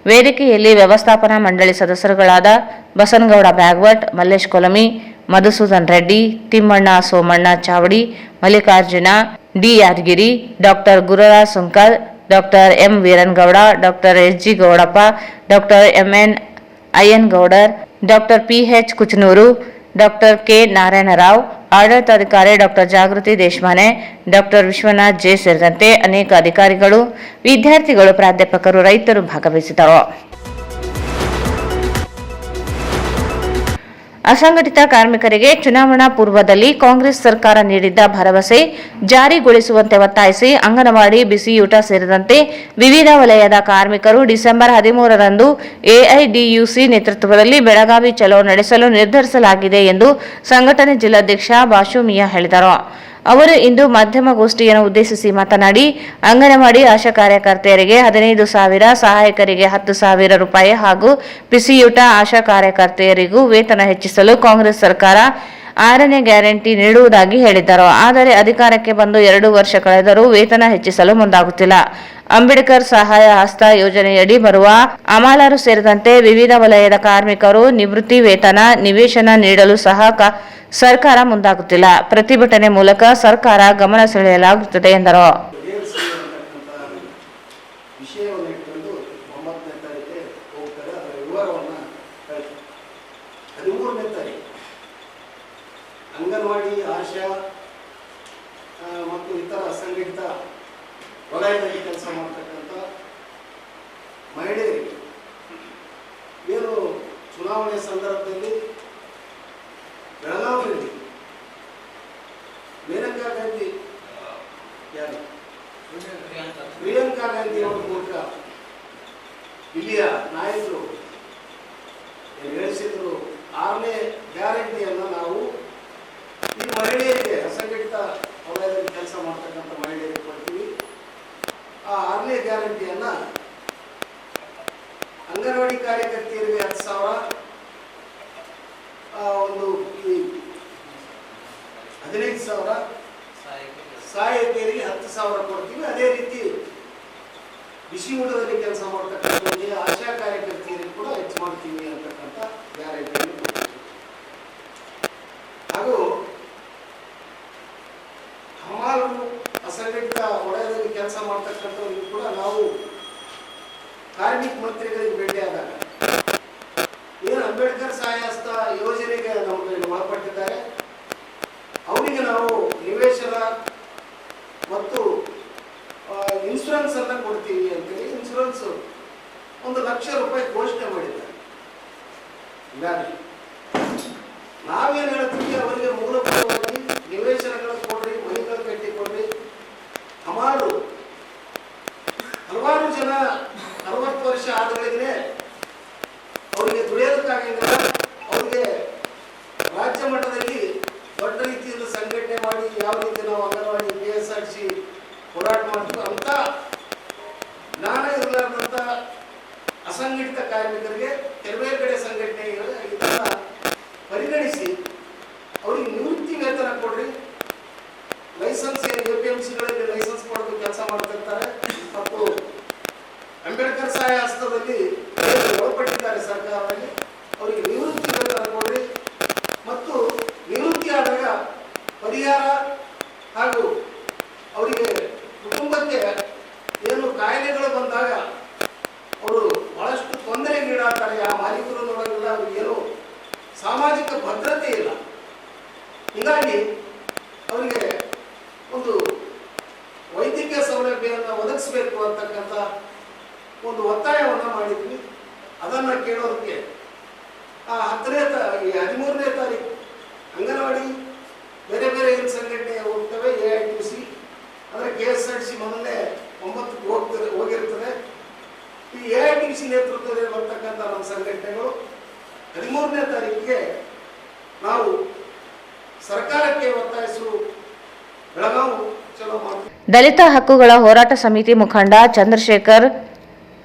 ವೇದಿಕೆಯಲ್ಲಿ ವ್ಯವಸ್ಥಾಪನಾ ಮಂಡಳಿ ಸದಸ್ಯರುಗಳಾದ Basanagouda Bagwat, Mallesh Kolami, Madhusudan Reddy, Thimmanna Somanna Chavadi, Mallikarjuna D Yadagiri, doctor Gururaj Sunkal, doctor M Veeranagouda, doctor S G. Gowdappa, doctor M N. Ayyanagoudar, doctor P H. Kuchanur, doctor K. Narayanrao, ಆಡಳಿತಾಧಿಕಾರಿ ಡಾಕ್ಟರ್ ಜಾಗೃತಿ ದೇಶಮಾನೆ, ಡಾಕ್ಟರ್ ವಿಶ್ವನಾಥ್ ಜೆ ಸೇರಿದಂತೆ ಅನೇಕ ಅಧಿಕಾರಿಗಳು, ವಿದ್ಯಾರ್ಥಿಗಳು, ಪ್ರಾಧ್ಯಾಪಕರು, ರೈತರು ಭಾಗವಹಿಸಿದರು. ಅಸಂಘಟಿತ ಕಾರ್ಮಿಕರಿಗೆ ಚುನಾವಣಾ ಪೂರ್ವದಲ್ಲಿ ಕಾಂಗ್ರೆಸ್ ಸರ್ಕಾರ ನೀಡಿದ್ದ ಭರವಸೆ ಜಾರಿಗೊಳಿಸುವಂತೆ ಒತ್ತಾಯಿಸಿ ಅಂಗನವಾಡಿ, ಬಿಸಿಯೂಟ ಸೇರಿದಂತೆ ವಿವಿಧ ವಲಯದ ಕಾರ್ಮಿಕರು ಡಿಸೆಂಬರ್ 13ರಂದು ಎಐಡಿಯುಸಿ ನೇತೃತ್ವದಲ್ಲಿ ಬೆಳಗಾವಿ ಚಲೋ ನಡೆಸಲು ನಿರ್ಧರಿಸಲಾಗಿದೆ ಎಂದು ಸಂಘಟನೆ ಜಿಲ್ಲಾಧ್ಯಕ್ಷ ಬಾಷು ಮಿಯಾ ಹೇಳಿದರು. ಅವರು ಇಂದು ಮಾಧ್ಯಮಗೋಷ್ಠಿಯನ್ನು ಉದ್ದೇಶಿಸಿ ಮಾತನಾಡಿ, ಅಂಗನವಾಡಿ ಆಶಾ ಕಾರ್ಯಕರ್ತೆಯರಿಗೆ 15,000, ಸಹಾಯಕರಿಗೆ 10,000 ರೂಪಾಯಿ ಹಾಗೂ ಬಿಸಿಯೂಟ ಆಶಾ ಕಾರ್ಯಕರ್ತೆಯರಿಗೂ ವೇತನ ಹೆಚ್ಚಿಸಲು ಕಾಂಗ್ರೆಸ್ ಸರ್ಕಾರ 6ನೇ ಗ್ಯಾರಂಟಿ ನೀಡುವುದಾಗಿ ಹೇಳಿದ್ದರು. ಆದರೆ ಅಧಿಕಾರಕ್ಕೆ ಬಂದು 2 ವರ್ಷ ಕಳೆದರೂ ವೇತನ ಹೆಚ್ಚಿಸಲು ಮುಂದಾಗುತ್ತಿಲ್ಲ. ಅಂಬೇಡ್ಕರ್ ಸಹಾಯ ಹಸ್ತ ಯೋಜನೆಯಡಿ ಬರುವ ಅಮಾಲರು ಸೇರಿದಂತೆ ವಿವಿಧ ವಲಯದ ಕಾರ್ಮಿಕರು ನಿವೃತ್ತಿ ವೇತನ, ನಿವೇಶನ ನೀಡಲು ಸಹ ಸರ್ಕಾರ ಮುಂದಾಗುತ್ತಿಲ್ಲ. ಪ್ರತಿಭಟನೆ ಮೂಲಕ ಸರ್ಕಾರ ಗಮನ ಸೆಳೆಯಲಾಗುತ್ತದೆ ಎಂದರು. ವಿಷಯವನ್ನು ಇಟ್ಟುಕೊಂಡು 9ನೇ ತಾರೀಕಿಗೆ ಹೋಗ್ತಾರೆ. ಅದರ ವಿವರವನ್ನು 13ನೇ ತಾರೀಕು ಅಂಗನವಾಡಿ, ಆಶಾ ಮತ್ತು ಇತರ ಅಸಂಘಟಿತ ವಲಯದಲ್ಲಿ ಕೆಲಸ ಮಾಡ್ತಕ್ಕಂಥ ಮಹಿಳೆಯರಿಗೆ ಏನು ಚುನಾವಣೆ ಸಂದರ್ಭದಲ್ಲಿ ಬೆಳಗಾವಿಯಲ್ಲಿ ಮೇನಕಾ ಗಾಂಧಿ ಪ್ರಿಯಾಂಕಾ ಗಾಂಧಿ ಅವರ ಮೂಲಕ ಇಲ್ಲಿಯ ನಾಯಕರು ಹೇಳಿಸಿದ್ರು 6ನೇ ಗ್ಯಾರಂಟಿಯನ್ನು ನಾವು ಈ ಮಹಿಳೆಯರಿಗೆ, ಅಸಂಘಟಿತ ವಲಯದಲ್ಲಿ ಕೆಲಸ ಮಾಡ್ತಕ್ಕಂಥ ಮಹಿಳೆಯರಿಗೆ ಕೊಡ್ತೀವಿ. ಆ 6ನೇ ಗ್ಯಾರಂಟಿಯನ್ನು ಅಂಗನವಾಡಿ ಕಾರ್ಯಕರ್ತೆಯರಿಗೆ 10,000, ಒಂದು 15,000, ಸಹಾಯಕಿಯರಿಗೆ 10,000 ಕೊಡ್ತೀವಿ. ಅದೇ ರೀತಿ ಬಿಸಿ ಊಟದಲ್ಲಿ ಕೆಲಸ ಮಾಡ್ತಕ್ಕಂಥವರಿಗೆ, ಆಶಾ ಕಾರ್ಯಕರ್ತೆಯರಿಗೆ ಕೂಡ ಹೆಚ್ಚು ಮಾಡ್ತೀವಿ ಅಂತಕ್ಕಂಥ ಗ್ಯಾರಂಟಿಯನ್ನು ಕೊಡ್ತೀವಿ. ಹಾಗೂ ಹಮಾಲರು, ಅಸಂಘಟಿತ ವಲಯದಲ್ಲಿ ಕೆಲಸ ಮಾಡ್ತಕ್ಕಂಥವರಿಗೆ ಕೂಡ ನಾವು ಕಾರ್ಮಿಕ ಮಂತ್ರಿಗಳಿಗೆ ಭೇಟಿಯಾದಾಗ ಏನು ಅಂಬೇಡ್ಕರ್ ಸಹಾಯ ಹಸ್ತ ಯೋಜನೆಗೆ ನಮಗೆ ಒಳಪಟ್ಟಿದ್ದಾರೆ, ಅವರಿಗೆ ನಾವು ನಿವೇಶನ ಮತ್ತು ಇನ್ಶೂರೆನ್ಸ್ ಅನ್ನ ಕೊಡ್ತೀವಿ ಅಂತೇಳಿ ಇನ್ಶೂರೆನ್ಸ್ 1,00,000 ರೂಪಾಯಿ ಘೋಷಣೆ ಮಾಡಿದ್ದಾರೆ. ಹೀಗಾಗಿ ನಾವೇನು ಹೇಳ್ತೀವಿ, ಅವರಿಗೆ ಮೂಲಭೂತವಾಗಿ ನಿವೇಶನಗಳು ಕೊಡ್ರಿ, ಮನೆಗಳು ಕಟ್ಟಿಕೊಡ್ರಿ. ಹಮಾರು ಹಲವಾರು ಜನ 60 ವರ್ಷ ಆದಗಳಿಗೆ ಅವರಿಗೆ ದುಡಿಯೋದಕ್ಕಾಗಿಲ್ಲ. ಅವರಿಗೆ ರಾಜ್ಯ ಮಟ್ಟದಲ್ಲಿ ದೊಡ್ಡ ರೀತಿಯಲ್ಲಿ ಸಂಘಟನೆ ಮಾಡಿ ಯಾವ ರೀತಿ ನಾವು ಅಂಗನವಾಡಿ, PSRC ಹೋರಾಟ ಮಾಡ್ತೀವಿ ಅಂತ ಜ್ಞಾನ ಇರಲಾರ್ದಂಥ ಅಸಂಘಟಿತ ಕಾರ್ಮಿಕರಿಗೆ ಕೆಲವೇ ಕಡೆ ಸಂಘಟನೆ ಇದನ್ನ ಪರಿಗಣಿಸಿ ಅವರಿಗೆ ನಿವೃತ್ತಿ ವೇತನ ಕೊಡ್ರಿ, ಲೈಸೆನ್ಸ್ APMCಗಳಲ್ಲಿ ಲೈಸೆನ್ಸ್ ಪಡೆದು ಕೆಲಸ ಮಾಡ್ತಿರ್ತಾರೆ ಮತ್ತು ಅಂಬೇಡ್ಕರ್ ಸಹಾಯ ಹಸ್ತದಲ್ಲಿ ಒಳಪಟ್ಟಿದ್ದಾರೆ ಸರ್ಕಾರದಲ್ಲಿ, ಅವರಿಗೆ ನಿವೃತ್ತಿ ವೇತನ ಕೊಡ್ರಿ ಮತ್ತು ನಿವೃತ್ತಿ ಆದಾಗ ಪರಿಹಾರ ಹಾಗೂ ಅವರಿಗೆ ಕುಟುಂಬಕ್ಕೆ ಏನು ಕಾಯಿಲೆಗಳು ಬಂದಾಗ ಅವರು ಬಹಳಷ್ಟು ತೊಂದರೆಗೀಡಾಗ್ತಾರೆ. ಆ ಮಾಲೀಕರು ನೋಡೋದಿಲ್ಲ, ಅವ್ರಿಗೇನು ಸಾಮಾಜಿಕ ಭದ್ರತೆ ಇಲ್ಲ. ಹೀಗಾಗಿ ಅವರಿಗೆ ಒಂದು ವೈದ್ಯಕೀಯ ಸೌಲಭ್ಯವನ್ನು ಒದಗಿಸಬೇಕು ಅಂತಕ್ಕಂಥ ಒಂದು ಒತ್ತಾಯವನ್ನು ಮಾಡಿದ್ವಿ. ಅದನ್ನು ಕೇಳೋದಕ್ಕೆ 13ನೇ ತಾರೀಕು ಅಂಗನವಾಡಿ ಬೇರೆ ಬೇರೆ ಏನು ಸಂಘಟನೆ ಹೋಗ್ತವೆ, AITC ಅಂದರೆ KSRC ಮೊದಲನೇ 9ಕ್ಕೆ ಹೋಗಿರ್ತದೆ. ಈ AITC ನೇತೃತ್ವದಲ್ಲಿ ಬರ್ತಕ್ಕಂಥ ನಮ್ಮ ಸಂಘಟನೆಗಳು 13ನೇ ತಾರೀಕಿಗೆ ನಾವು ಸರ್ಕಾರಕ್ಕೆ ಒತ್ತಾಯಿಸು ಬೆಳಗಾವಿ ಚಲೋ ಮಾಡ್ತೀವಿ. ದಲಿತ ಹಕ್ಕುಗಳ ಹೋರಾಟ ಸಮಿತಿ ಮುಖಂಡ ಚಂದ್ರಶೇಖರ್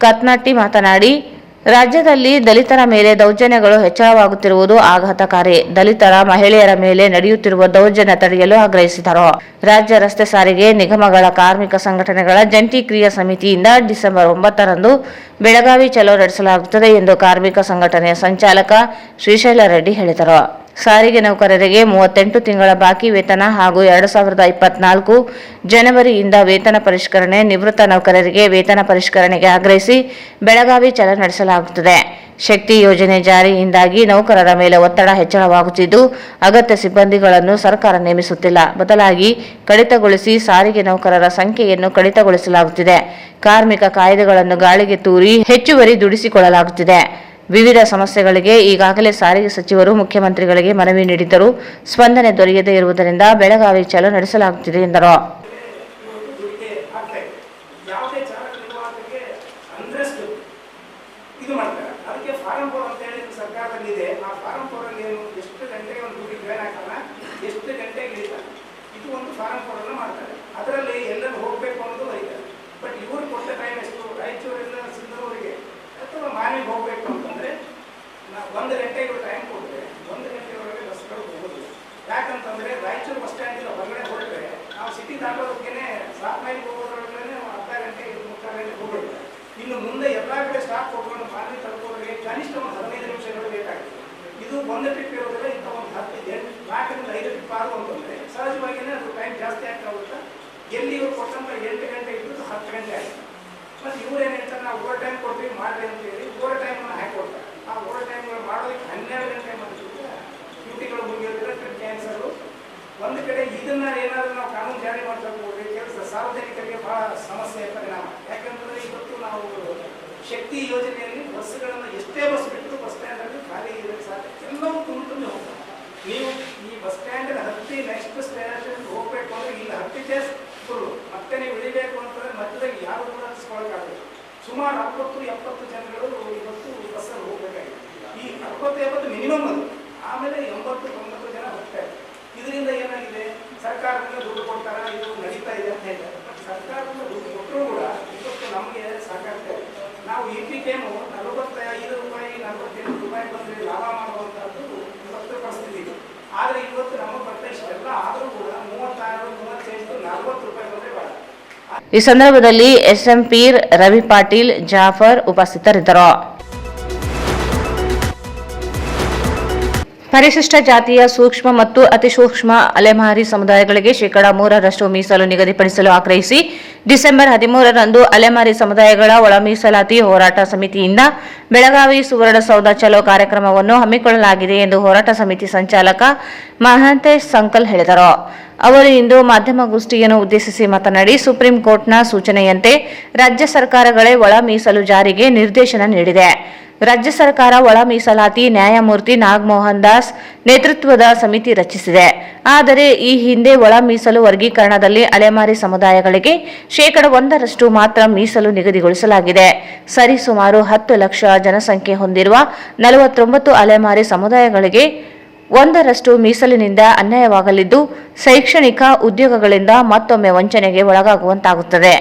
ಕತ್ನಟ್ಟಿ ಮಾತನಾಡಿ, ರಾಜ್ಯದಲ್ಲಿ ದಲಿತರ ಮೇಲೆ ದೌರ್ಜನ್ಯಗಳು ಹೆಚ್ಚಳವಾಗುತ್ತಿರುವುದು ಆಘಾತಕಾರಿ. ದಲಿತರ ಮಹಿಳೆಯರ ಮೇಲೆ ನಡೆಯುತ್ತಿರುವ ದೌರ್ಜನ್ಯ ತಡೆಯಲು ಆಗ್ರಹಿಸಿದರು. ರಾಜ್ಯ ರಸ್ತೆ ಸಾರಿಗೆ ನಿಗಮಗಳ ಕಾರ್ಮಿಕ ಸಂಘಟನೆಗಳ ಜಂಟಿ ಕ್ರಿಯಾ ಸಮಿತಿಯಿಂದ ಡಿಸೆಂಬರ್ 9ರಂದು ಬೆಳಗಾವಿ ಚಲೋ ನಡೆಸಲಾಗುತ್ತದೆ ಎಂದು ಕಾರ್ಮಿಕ ಸಂಘಟನೆಯ ಸಂಚಾಲಕ ಶ್ರೀಶೈಲ ರೆಡ್ಡಿ ಹೇಳಿದರು. ಸಾರಿಗೆ ನೌಕರರಿಗೆ 38 ತಿಂಗಳ ಬಾಕಿ ವೇತನ ಹಾಗೂ 2024 ಜನವರಿಯಿಂದ ವೇತನ ಪರಿಷ್ಕರಣೆ, ನಿವೃತ್ತ ನೌಕರರಿಗೆ ವೇತನ ಪರಿಷ್ಕರಣೆಗೆ ಆಗ್ರಹಿಸಿ ಬೆಳಗಾವಿ ಚಲೋ ನಡೆಸಲಾಗುತ್ತದೆ. ಶಕ್ತಿ ಯೋಜನೆ ಜಾರಿಯಿಂದಾಗಿ ನೌಕರರ ಮೇಲೆ ಒತ್ತಡ ಹೆಚ್ಚಳವಾಗುತ್ತಿದ್ದು, ಅಗತ್ಯ ಸಿಬ್ಬಂದಿಗಳನ್ನು ಸರ್ಕಾರ ನೇಮಿಸುತ್ತಿಲ್ಲ. ಬದಲಾಗಿ ಕಡಿತಗೊಳಿಸಿ ಸಾರಿಗೆ ನೌಕರರ ಸಂಖ್ಯೆಯನ್ನು ಕಡಿತಗೊಳಿಸಲಾಗುತ್ತಿದೆ. ಕಾರ್ಮಿಕ ಕಾಯ್ದೆಗಳನ್ನು ಗಾಳಿಗೆ ತೂರಿ ಹೆಚ್ಚುವರಿ ದುಡಿಸಿಕೊಳ್ಳಲಾಗುತ್ತಿದೆ. ವಿವಿಧ ಸಮಸ್ಯೆಗಳಿಗೆ ಈಗಾಗಲೇ ಸಾರಿಗೆ ಸಚಿವರು ಮುಖ್ಯಮಂತ್ರಿಗಳಿಗೆ ಮನವಿ ನೀಡಿದ್ದರೂ ಸ್ಪಂದನೆ ದೊರೆಯದೇ ಇರುವುದರಿಂದ ಬೆಳಗಾವಿ ಚಲೋ ನಡೆಸಲಾಗುತ್ತಿದೆ ಎಂದರು. ಒಂದು ಗಂಟೆ ಇವರು ಟೈಮ್ ಕೊಟ್ಟರೆ 1 ಗಂಟೆವರೆಗೆ ಬಸ್ಗಳು ಹೋಗೋದಿಲ್ಲ. ಯಾಕಂತಂದರೆ ರಾಯಚೂರು ಬಸ್ ಸ್ಟ್ಯಾಂಡಿಂದ ಹೊರಗಡೆ ಹೊರಟ್ರೆ ನಾವು ಸಿಟಿ ದಾಟೋದಕ್ಕೇ 7 ಮೈಲ್ ಹೋಗೋದ್ರೊಳಗಡೆ ಅರ್ಧ ಗಂಟೆ 3/4 ಗಂಟೆ ಹೋಗೋದಿಲ್ಲ. ಇನ್ನು ಮುಂದೆ ಎಲ್ಲ ಕಡೆ ಸ್ಟಾಪ್ ಕೊಟ್ಕೊಂಡು ಮಾರ್ನಿ ತಲುಪೋರಿಗೆ ಕನಿಷ್ಠ ಒಂದು 15 ನಿಮಿಷಗಳು ಲೇಟ್ ಆಗುತ್ತೆ. ಇದು ಒಂದು ಟ್ರಿಪ್ ಇರೋದಿಲ್ಲ, ಇಂಥ ಒಂದು 4 ರಿಂದ 5 ಟ್ರಿಪ್ ಆಗುವ ಅಂತಂದರೆ ಸಹಜವಾಗಿಯೇ ಅದು ಟೈಮ್ ಜಾಸ್ತಿ ಆಗ್ತಾ ಹೋಗುತ್ತೆ. ಎಲ್ಲಿ ಇವರು ಕೊಟ್ಟಂತ 8 ಗಂಟೆ ಇದ್ದು 10 ಗಂಟೆ ಆಯಿತು. ಮತ್ತು ಇವ್ರು ಏನು ಹೇಳ್ತಾರೆ, ನಾವು ಓವರ್ ಟೈಮ್ ಕೊಡ್ತೀವಿ ಮಾಡಿರಿ ಅಂತೇಳಿ ಓವರ್ ಟೈಮನ್ನು ಹಾಕಿಕೊಡ್ತಾರೆ. ಆ ಓವರ್ ಟೈಮ್ಗಳು ಮಾಡೋದಕ್ಕೆ 12 ಗಂಟೆ ಮಾಡಿದ್ರೆ ಡ್ಯೂಟಿಗಳು ಮುಗಿಯೋದಿಲ್ಲ, ಕ್ಯಾನ್ಸರು. ಒಂದು ಕಡೆ ಇದನ್ನ ಏನಾದರೂ ನಾವು ಕಾನೂನು ಜಾರಿ ಮಾಡ್ಬೇಕು ಹೋಗಿ ಕೆಲಸ ಸಾರ್ವಜನಿಕರಿಗೆ ಬಹಳ ಸಮಸ್ಯೆ ಪರಿಣಾಮ. ಯಾಕಂತಂದರೆ ಇವತ್ತು ನಾವು ಶಕ್ತಿ ಯೋಜನೆಯಲ್ಲಿ ಬಸ್ಗಳನ್ನು ಎಷ್ಟೇ ಬಸ್ ಬಿಟ್ಟು ಬಸ್ ಸ್ಟ್ಯಾಂಡಲ್ಲಿ ಖಾಲಿ ಇರೋಕ್ಕೆ ಸಾಧ್ಯ, ಎಲ್ಲವೂ ತುಂಬ ಹೋಗ್ತಾರೆ. ನೀವು ಈ ಬಸ್ ಸ್ಟ್ಯಾಂಡಲ್ಲಿ ಹತ್ತಿ ನೆಕ್ಸ್ಟ್ ಸ್ಟೇಷನ್ ಹೋಗಬೇಕು ಅಂದರೆ ಇಲ್ಲಿ ಹತ್ತಿದ್ದೇ ಫುಲ್ಲು, ಮತ್ತೆ ನೀವು ಇಳಿಬೇಕು ಅಂತಂದರೆ ಮಧ್ಯದಲ್ಲಿ ಯಾರು ಕೂಡ ಹತ್ತಿಸ್ಕೊಳ್ಳೋಕ್ಕಾಗಲ್ಲ. ಸುಮಾರು 60-70 ಜನಗಳು ಇವತ್ತು ಬಸ್ಸಲ್ಲಿ ಹೋಗಬೇಕಾಗಿದೆ. ಈ 60-70 ಮಿನಿಮಮ್ ಅದು, ಆಮೇಲೆ 80-90 ಜನ ಹೋಗ್ತಾರೆ. ಇದರಿಂದ ಏನಾಗಿದೆ, ಸರ್ಕಾರದಿಂದ ದುಡ್ಡು ಕೊಡ್ತಾರ, ಇದು ನಡೀತಾ ಇದೆ ಅಂತ ಹೇಳ್ತಾರೆ. ಬಟ್ ಸರ್ಕಾರದಿಂದ ದುಡ್ಡು ಕೊಟ್ಟರೂ ಕೂಡ ಇವತ್ತು ನಮಗೆ ಸಾಕಾಗ್ತದೆ. ನಾವು EPKM 45 ರೂಪಾಯಿ 48 ರೂಪಾಯಿ ಬಂದರೆ ಲಾಭ ಮಾಡುವಂಥದ್ದು ಇವತ್ತು ಪರಿಸ್ಥಿತಿ ಇದೆ. ಆದರೆ ಇವತ್ತು ನಮ್ಮ ಪಟ್ಟ ಇಷ್ಟೆಲ್ಲ ಆದರೂ ಕೂಡ 36, 35, 40 ರೂಪಾಯಿ ಬಂದರೆ ಬೇಡ. ಈ ಸಂದರ್ಭದಲ್ಲಿ SM ಪೀರ್, ರವಿ ಪಾಟೀಲ್, ಜಾಫರ್ ಉಪಸ್ಥಿತರಿದ್ದರು. ಪರಿಶಿಷ್ಟ ಜಾತಿಯ ಸೂಕ್ಷ್ಮ ಮತ್ತು ಅತಿ ಸೂಕ್ಷ್ಮ ಅಲೆಮಾರಿ ಸಮುದಾಯಗಳಿಗೆ 3% ಮೀಸಲು ನಿಗದಿಪಡಿಸಲು ಆಗ್ರಹಿಸಿ ಡಿಸೆಂಬರ್ 13ರಂದು ಅಲೆಮಾರಿ ಸಮುದಾಯಗಳ ಒಳ ಮೀಸಲಾತಿ ಹೋರಾಟ ಸಮಿತಿಯಿಂದ ಬೆಳಗಾವಿ ಸುವರ್ಣಸೌಧ ಚಲೋ ಕಾರ್ಯಕ್ರಮವನ್ನು ಹಮ್ಮಿಕೊಳ್ಳಲಾಗಿದೆ ಎಂದು ಹೋರಾಟ ಸಮಿತಿ ಸಂಚಾಲಕ ಮಹಾಂತೇಶ್ ಸಂಕಲ್ ಹೇಳಿದರು. ಅವರು ಇಂದು ಮಾಧ್ಯಮಗೋಷ್ಠಿಯನ್ನು ಉದ್ದೇಶಿಸಿ ಮಾತನಾಡಿ, ಸುಪ್ರೀಂ ಕೋರ್ಟ್ನ ಸೂಚನೆಯಂತೆ ರಾಜ್ಯ ಸರ್ಕಾರಗಳೇ ಒಳ ಮೀಸಲು ಜಾರಿಗೆ ನಿರ್ದೇಶನ ನೀಡಿದೆ. ರಾಜ್ಯ ಸರ್ಕಾರ ಒಳ ಮೀಸಲಾತಿ ನ್ಯಾಯಮೂರ್ತಿ ನಾಗಮೋಹನ್ ದಾಸ್ ನೇತೃತ್ವದ ಸಮಿತಿ ರಚಿಸಿದೆ. ಆದರೆ ಈ ಹಿಂದೆ ಒಳ ಮೀಸಲು ವರ್ಗೀಕರಣದಲ್ಲಿ ಅಲೆಮಾರಿ ಸಮುದಾಯಗಳಿಗೆ 1% ಮಾತ್ರ ಮೀಸಲು ನಿಗದಿಗೊಳಿಸಲಾಗಿದೆ. ಸರಿಸುಮಾರು 10 ಲಕ್ಷ ಜನಸಂಖ್ಯೆ ಹೊಂದಿರುವ 49 ಅಲೆಮಾರಿ ಸಮುದಾಯಗಳಿಗೆ 1% ಮೀಸಲಿನಿಂದ ಅನ್ಯಾಯವಾಗಲಿದ್ದು, ಶೈಕ್ಷಣಿಕ ಉದ್ಯೋಗಗಳಿಂದ ಮತ್ತೊಮ್ಮೆ ವಂಚನೆಗೆ ಒಳಗಾಗುವಂತಾಗುತ್ತದೆ.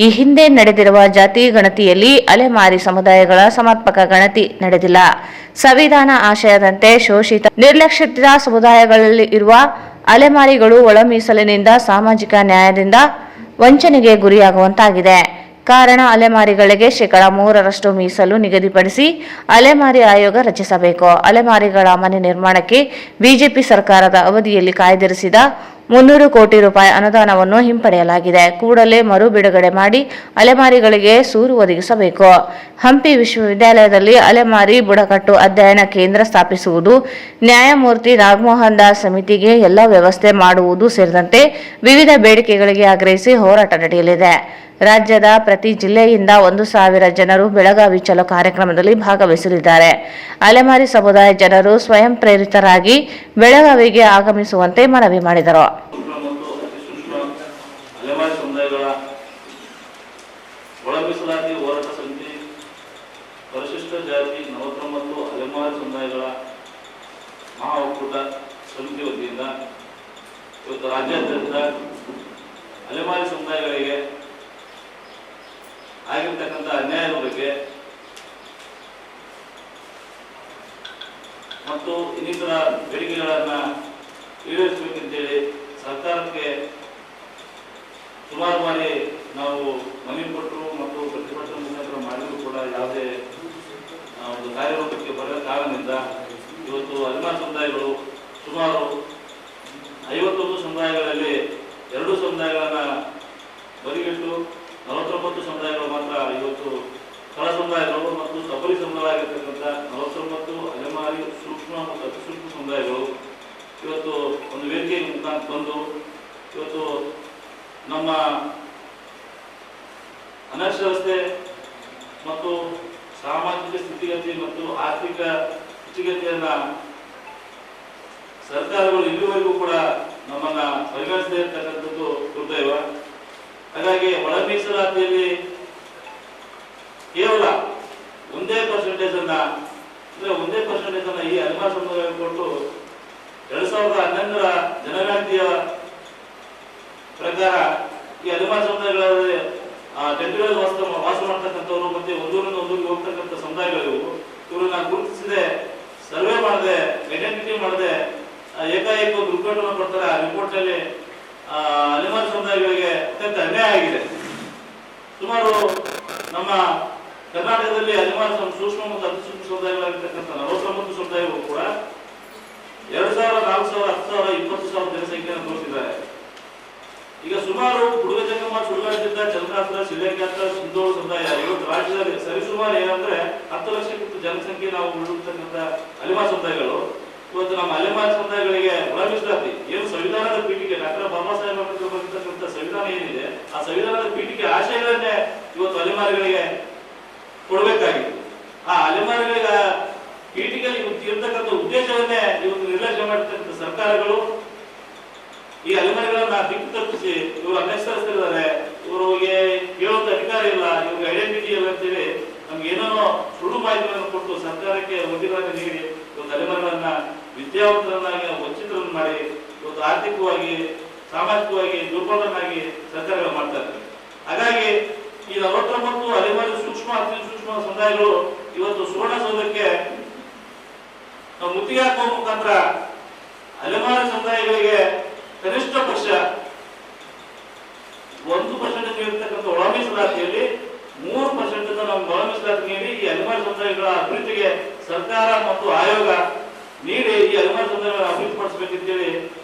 ಈ ಹಿಂದೆ ನಡೆದಿರುವ ಜಾತಿ ಗಣತಿಯಲ್ಲಿ ಅಲೆಮಾರಿ ಸಮುದಾಯಗಳ ಸಮರ್ಪಕ ಗಣತಿ ನಡೆದಿಲ್ಲ. ಸಂವಿಧಾನ ಆಶಯದಂತೆ ಶೋಷಿತ, ನಿರ್ಲಕ್ಷಿತ ಸಮುದಾಯಗಳಲ್ಲಿ ಇರುವ ಅಲೆಮಾರಿಗಳು ಒಳ ಮೀಸಲಿನಿಂದ ಸಾಮಾಜಿಕ ನ್ಯಾಯದಿಂದ ವಂಚನೆಗೆ ಗುರಿಯಾಗುವಂತಾಗಿದೆ. ಕಾರಣ ಅಲೆಮಾರಿಗಳಿಗೆ 3% ಮೀಸಲು ನಿಗದಿಪಡಿಸಿ ಅಲೆಮಾರಿ ಆಯೋಗ ರಚಿಸಬೇಕು. ಅಲೆಮಾರಿಗಳ ಮನೆ ನಿರ್ಮಾಣಕ್ಕೆ ಬಿಜೆಪಿ ಸರ್ಕಾರದ ಅವಧಿಯಲ್ಲಿ ಕಾಯ್ದಿರಿಸಿದ 300 ಕೋಟಿ ರೂಪಾಯಿ ಅನುದಾನವನ್ನು ಹಿಂಪಡೆಯಲಾಗಿದೆ. ಕೂಡಲೇ ಮರು ಬಿಡುಗಡೆ ಮಾಡಿ ಅಲೆಮಾರಿಗಳಿಗೆ ಸೂರು ಒದಗಿಸಬೇಕು. ಹಂಪಿ ವಿಶ್ವವಿದ್ಯಾಲಯದಲ್ಲಿ ಅಲೆಮಾರಿ ಬುಡಕಟ್ಟು ಅಧ್ಯಯನ ಕೇಂದ್ರ ಸ್ಥಾಪಿಸುವುದು, ನ್ಯಾಯಮೂರ್ತಿ ನಾಗಮೋಹನ್ ದಾಸ್ ಸಮಿತಿಗೆ ಎಲ್ಲ ವ್ಯವಸ್ಥೆ ಮಾಡುವುದು ಸೇರಿದಂತೆ ವಿವಿಧ ಬೇಡಿಕೆಗಳಿಗೆ ಆಗ್ರಹಿಸಿ ಹೋರಾಟ ನಡೆಯಲಿದೆ. ರಾಜ್ಯದ ಪ್ರತಿ ಜಿಲ್ಲೆಯಿಂದ 1,000 ಜನರು ಬೆಳಗಾವಿ ಚಲೋ ಕಾರ್ಯಕ್ರಮದಲ್ಲಿ ಭಾಗವಹಿಸಲಿದ್ದಾರೆ. ಅಲೆಮಾರಿ ಸಮುದಾಯ ಜನರು ಸ್ವಯಂ ಪ್ರೇರಿತರಾಗಿ ಬೆಳಗಾವಿಗೆ ಆಗಮಿಸುವಂತೆ ಮನವಿ ಮಾಡಿದರು. ಅಲೆಮಾರಿ ಸಮುದಾಯಗಳ ಒಳ ಮೀಸಲಾತಿ ಹೋರಾಟ ಸಮಿತಿ, ಪರಿಶಿಷ್ಟ ಜಾತಿ 49 ಅಲೆಮಾರಿ ಸಮುದಾಯಗಳ ಮಹಾ ಒಕ್ಕೂಟ ಸಮಿತಿ ವತಿಯಿಂದ ಇವತ್ತು ರಾಜ್ಯಾದ್ಯಂತ ಅಲೆಮಾರಿ ಸಮುದಾಯಗಳಿಗೆ ಆಗಿರ್ತಕ್ಕಂಥ ಅನ್ಯಾಯದ ಬಗ್ಗೆ ಮತ್ತು ಇನ್ನಿತರ ಬೇಡಿಕೆಗಳನ್ನು ಈಡೇರಿಸಬೇಕಂತೇಳಿ ಸರ್ಕಾರಕ್ಕೆ ಸುಮಾರು ಬಾರಿ ನಾವು ಮನವಿ ಕೊಟ್ಟರು ಮತ್ತು ಪ್ರತಿಭಟನೆ ಮುಖಾಂತರ ಮಾಡಿದ್ರು ಕೂಡ ಯಾವುದೇ ಒಂದು ಕಾರ್ಯರೂಪಕ್ಕೆ ಬರುವ ಕಾರಣದಿಂದ ಇವತ್ತು ಅಲೆಮಾರಿ ಸಮುದಾಯಗಳು ಸುಮಾರು 51 ಸಮುದಾಯಗಳಲ್ಲಿ 2 ಸಮುದಾಯಗಳನ್ನು ಬದಿಗಿಟ್ಟು 49 ಸಮುದಾಯಗಳು ಮಾತ್ರ ಇವತ್ತು ಸ್ಥಳ ಸಮುದಾಯಗಳು ಮತ್ತು ಸಬಲಿ ಸಮುದಾಯವಾಗಿರ್ತಕ್ಕಂಥ 49 ಅಲೆಮಾರಿ ಸೂಕ್ಷ್ಮ ಮತ್ತು ಅತಿ ಸೂಕ್ಷ್ಮ ಸಮುದಾಯಗಳು ಇವತ್ತು ಒಂದು ವೇದಿಕೆ ಮುಖಾಂತರ ಬಂದು ಇವತ್ತು ನಮ್ಮ ಅನಕ್ಷರತೆ ಮತ್ತು ಸಾಮಾಜಿಕ ಸ್ಥಿತಿಗತಿ ಮತ್ತು ಆರ್ಥಿಕ ಸ್ಥಿತಿಗತಿಯನ್ನ ಸರ್ಕಾರಗಳು ಇಲ್ಲಿವರೆಗೂ ಕೂಡ ನಮ್ಮನ್ನ ಪರಿಗಣಿಸದೇ ಇರತಕ್ಕಂಥದ್ದು ದುರ್ದೈವ. ಹಾಗಾಗಿ ಒಳ ಮೀಸಲಾತಿಯಲ್ಲಿ ಕೇವಲ 1% ಅನ್ನ ಈ ಅಲೆಮಾರಿ ಸಮುದಾಯ ಕೊಟ್ಟು 2011ರ ಜನಗಣತಿಯ ಪ್ರಕಾರ ಈ ಅಲೆಮಾರಿ ಸಮುದಾಯಗಳಲ್ಲಿ ಟೆಂಪರರಿ ವಾಸ ಮಾಡ್ತಕ್ಕಂಥವ್ರು ಮತ್ತೆ ಒಂದೂರಿಂದ ಒಂದೂರಿಗೆ ಹೋಗ್ತಕ್ಕಂಥ ಸಮುದಾಯಗಳಿವು. ಇವ್ರನ್ನ ಗುರುತಿಸದೆ, ಸರ್ವೆ ಮಾಡದೆ, ಐಡೆಂಟಿಟಿ ಮಾಡದೆ ಏಕಾಏಕ ಒಂದು ರಿಪೋರ್ಟ್ ಅನ್ನು ಕೊಡ್ತಾರೆ. ಆ ರಿಪೋರ್ಟ್ ಅಲ್ಲಿ ಅಲೆಮಾರಿ ಸಮುದಾಯಗಳಿಗೆ ಅತ್ಯಂತ ಅನ್ಯಾಯ ಆಗಿದೆ. ಸುಮಾರು ನಮ್ಮ ಕರ್ನಾಟಕದಲ್ಲಿ ಅಲೆಮಾರಿ ಸೂಕ್ಷ್ಮ ಮತ್ತು ಅತಿ ಸೂಕ್ಷ್ಮ ಸಮುದಾಯಗಳಾಗಿರ್ತಕ್ಕಂಥ 49 ಸಮುದಾಯಗಳು ಕೂಡ 2,000, 4,000, 10,000, 20,000 ಜನಸಂಖ್ಯೆಯನ್ನು ತೋರಿಸಿದ್ದಾರೆ. ಈಗ ಸುಮಾರು ಬುಡುಗ ಜಂಗಮ, ಸುಡುಗಾಡಿದ್ದ, ಚಂದ್ರಾಸ್ತ್ರ, ಶಿಲೆಗಾತ್ರ, ಸಿಂಧೋಳು ಸಮುದಾಯ ಇವತ್ತು ರಾಜ್ಯದಲ್ಲಿ ಸರಿಸುಮಾರು ಏನಂದ್ರೆ 10 ಲಕ್ಷಕ್ಕಿಂತ ಜನಸಂಖ್ಯೆ ನಾವು ಉಳಿದಿರ್ತಕ್ಕಂಥ ಅಲೆಮಾರಿ ಸಮುದಾಯಗಳು. ಇವತ್ತು ನಮ್ಮ ಅಲೆಮಾರಿ ಸಮುದಾಯಗಳಿಗೆ ಒಳ ಮೀಸಲಾತಿ ಏನು ಸಂವಿಧಾನದ ಪೀಠಿಕೆ ಡಾಕ್ಟರ್ ಬಾಬಾ ಸಾಹೇಬ್ ಅಂಬೇಡ್ಕರ್ ಬರೆದಿರ್ತಕ್ಕಂಥ ಸಂವಿಧಾನ ಏನಿದೆ, ಆ ಸಂವಿಧಾನದ ಪೀಠಿಕೆ ಆಶಯಗಳನ್ನೇ ಇವತ್ತು ಅಲೆಮಾರಿಗಳಿಗೆ ಕೊಡಬೇಕಾಗಿತ್ತು. ಆ ಅಲೆಮಾರಿಗಳಿಗೆ ಪೀಠಿಕೆ ಇರ್ತಕ್ಕಂಥ ಉದ್ದೇಶವನ್ನೇ ಇವತ್ತು ನಿರ್ಲಕ್ಷ್ಯ ಮಾಡಿರ್ತಕ್ಕಂಥ ಸರ್ಕಾರಗಳು ಈ ಅಲೆಮಾರಿಗಳನ್ನ ದಿಕ್ಕು ತಪ್ಪಿಸಿ ಇವರು ಅನಕ್ಷರಸ್ಥರಿದ್ದಾರೆ, ಇವರಿಗೆ ಕೇಳುವಂತ ಅಧಿಕಾರ ಇಲ್ಲ, ಇವ್ರಿಗೆ ಐಡೆಂಟಿಟಿ ಇಲ್ಲ ಅಂತೇಳಿ ನಮ್ಗೆ ಏನೋ ಸುಳ್ಳು ಮಾಹಿತಿಗಳನ್ನು ಕೊಟ್ಟು ಸರ್ಕಾರಕ್ಕೆ ವರದಿಗಳನ್ನು ನೀಡಿ ಇವತ್ತು ಅಲೆಮಾರಿಗಳನ್ನ ವಿದ್ಯಾವಂತರನ್ನಾಗಿ ವಂಚಿತರನ್ನು ಮಾಡಿ ಇವತ್ತು ಆರ್ಥಿಕವಾಗಿ, ಸಾಮಾಜಿಕವಾಗಿ ದುರ್ಬಲರನ್ನಾಗಿ ಸರ್ಕಾರಗಳು ಮಾಡ್ತಾ ಇದ್ದಾರೆ. ಹಾಗಾಗಿ ಈ 49 ಅಲೆಮಾರಿ ಸೂಕ್ಷ್ಮ, ಅತಿ ಸೂಕ್ಷ್ಮ ಸಮುದಾಯಗಳು ಇವತ್ತು ಸುವರ್ಣಸೌಧಕ್ಕೆ ನಾವು ಮುತ್ತಿಗೆ ಹಾಕುವ ಮುಖಾಂತರ ಅಲೆಮಾರಿ ಸಮುದಾಯಗಳಿಗೆ ಕನಿಷ್ಠ ಪಕ್ಷ 1% ನೀಡಿರ್ತಕ್ಕಂಥ ಒಳ ಮೀಸಲಾತಿಯಲ್ಲಿ 3% ನಮ್ಮ ಒಳ ಮೀಸಲಾತಿ ನೀಡಿ ಈ ಅಲೆಮಾರಿ ಸಮುದಾಯಗಳ ಅಭಿವೃದ್ಧಿಗೆ ಸರ್ಕಾರ ಮತ್ತು ಆಯೋಗ ನೀಡಿ ಈ ಅಲೆಮಾರಿ ಸಮುದಾಯಗಳ ಅಭಿವೃದ್ಧಿಪಡಿಸಬೇಕಂತೇಳಿ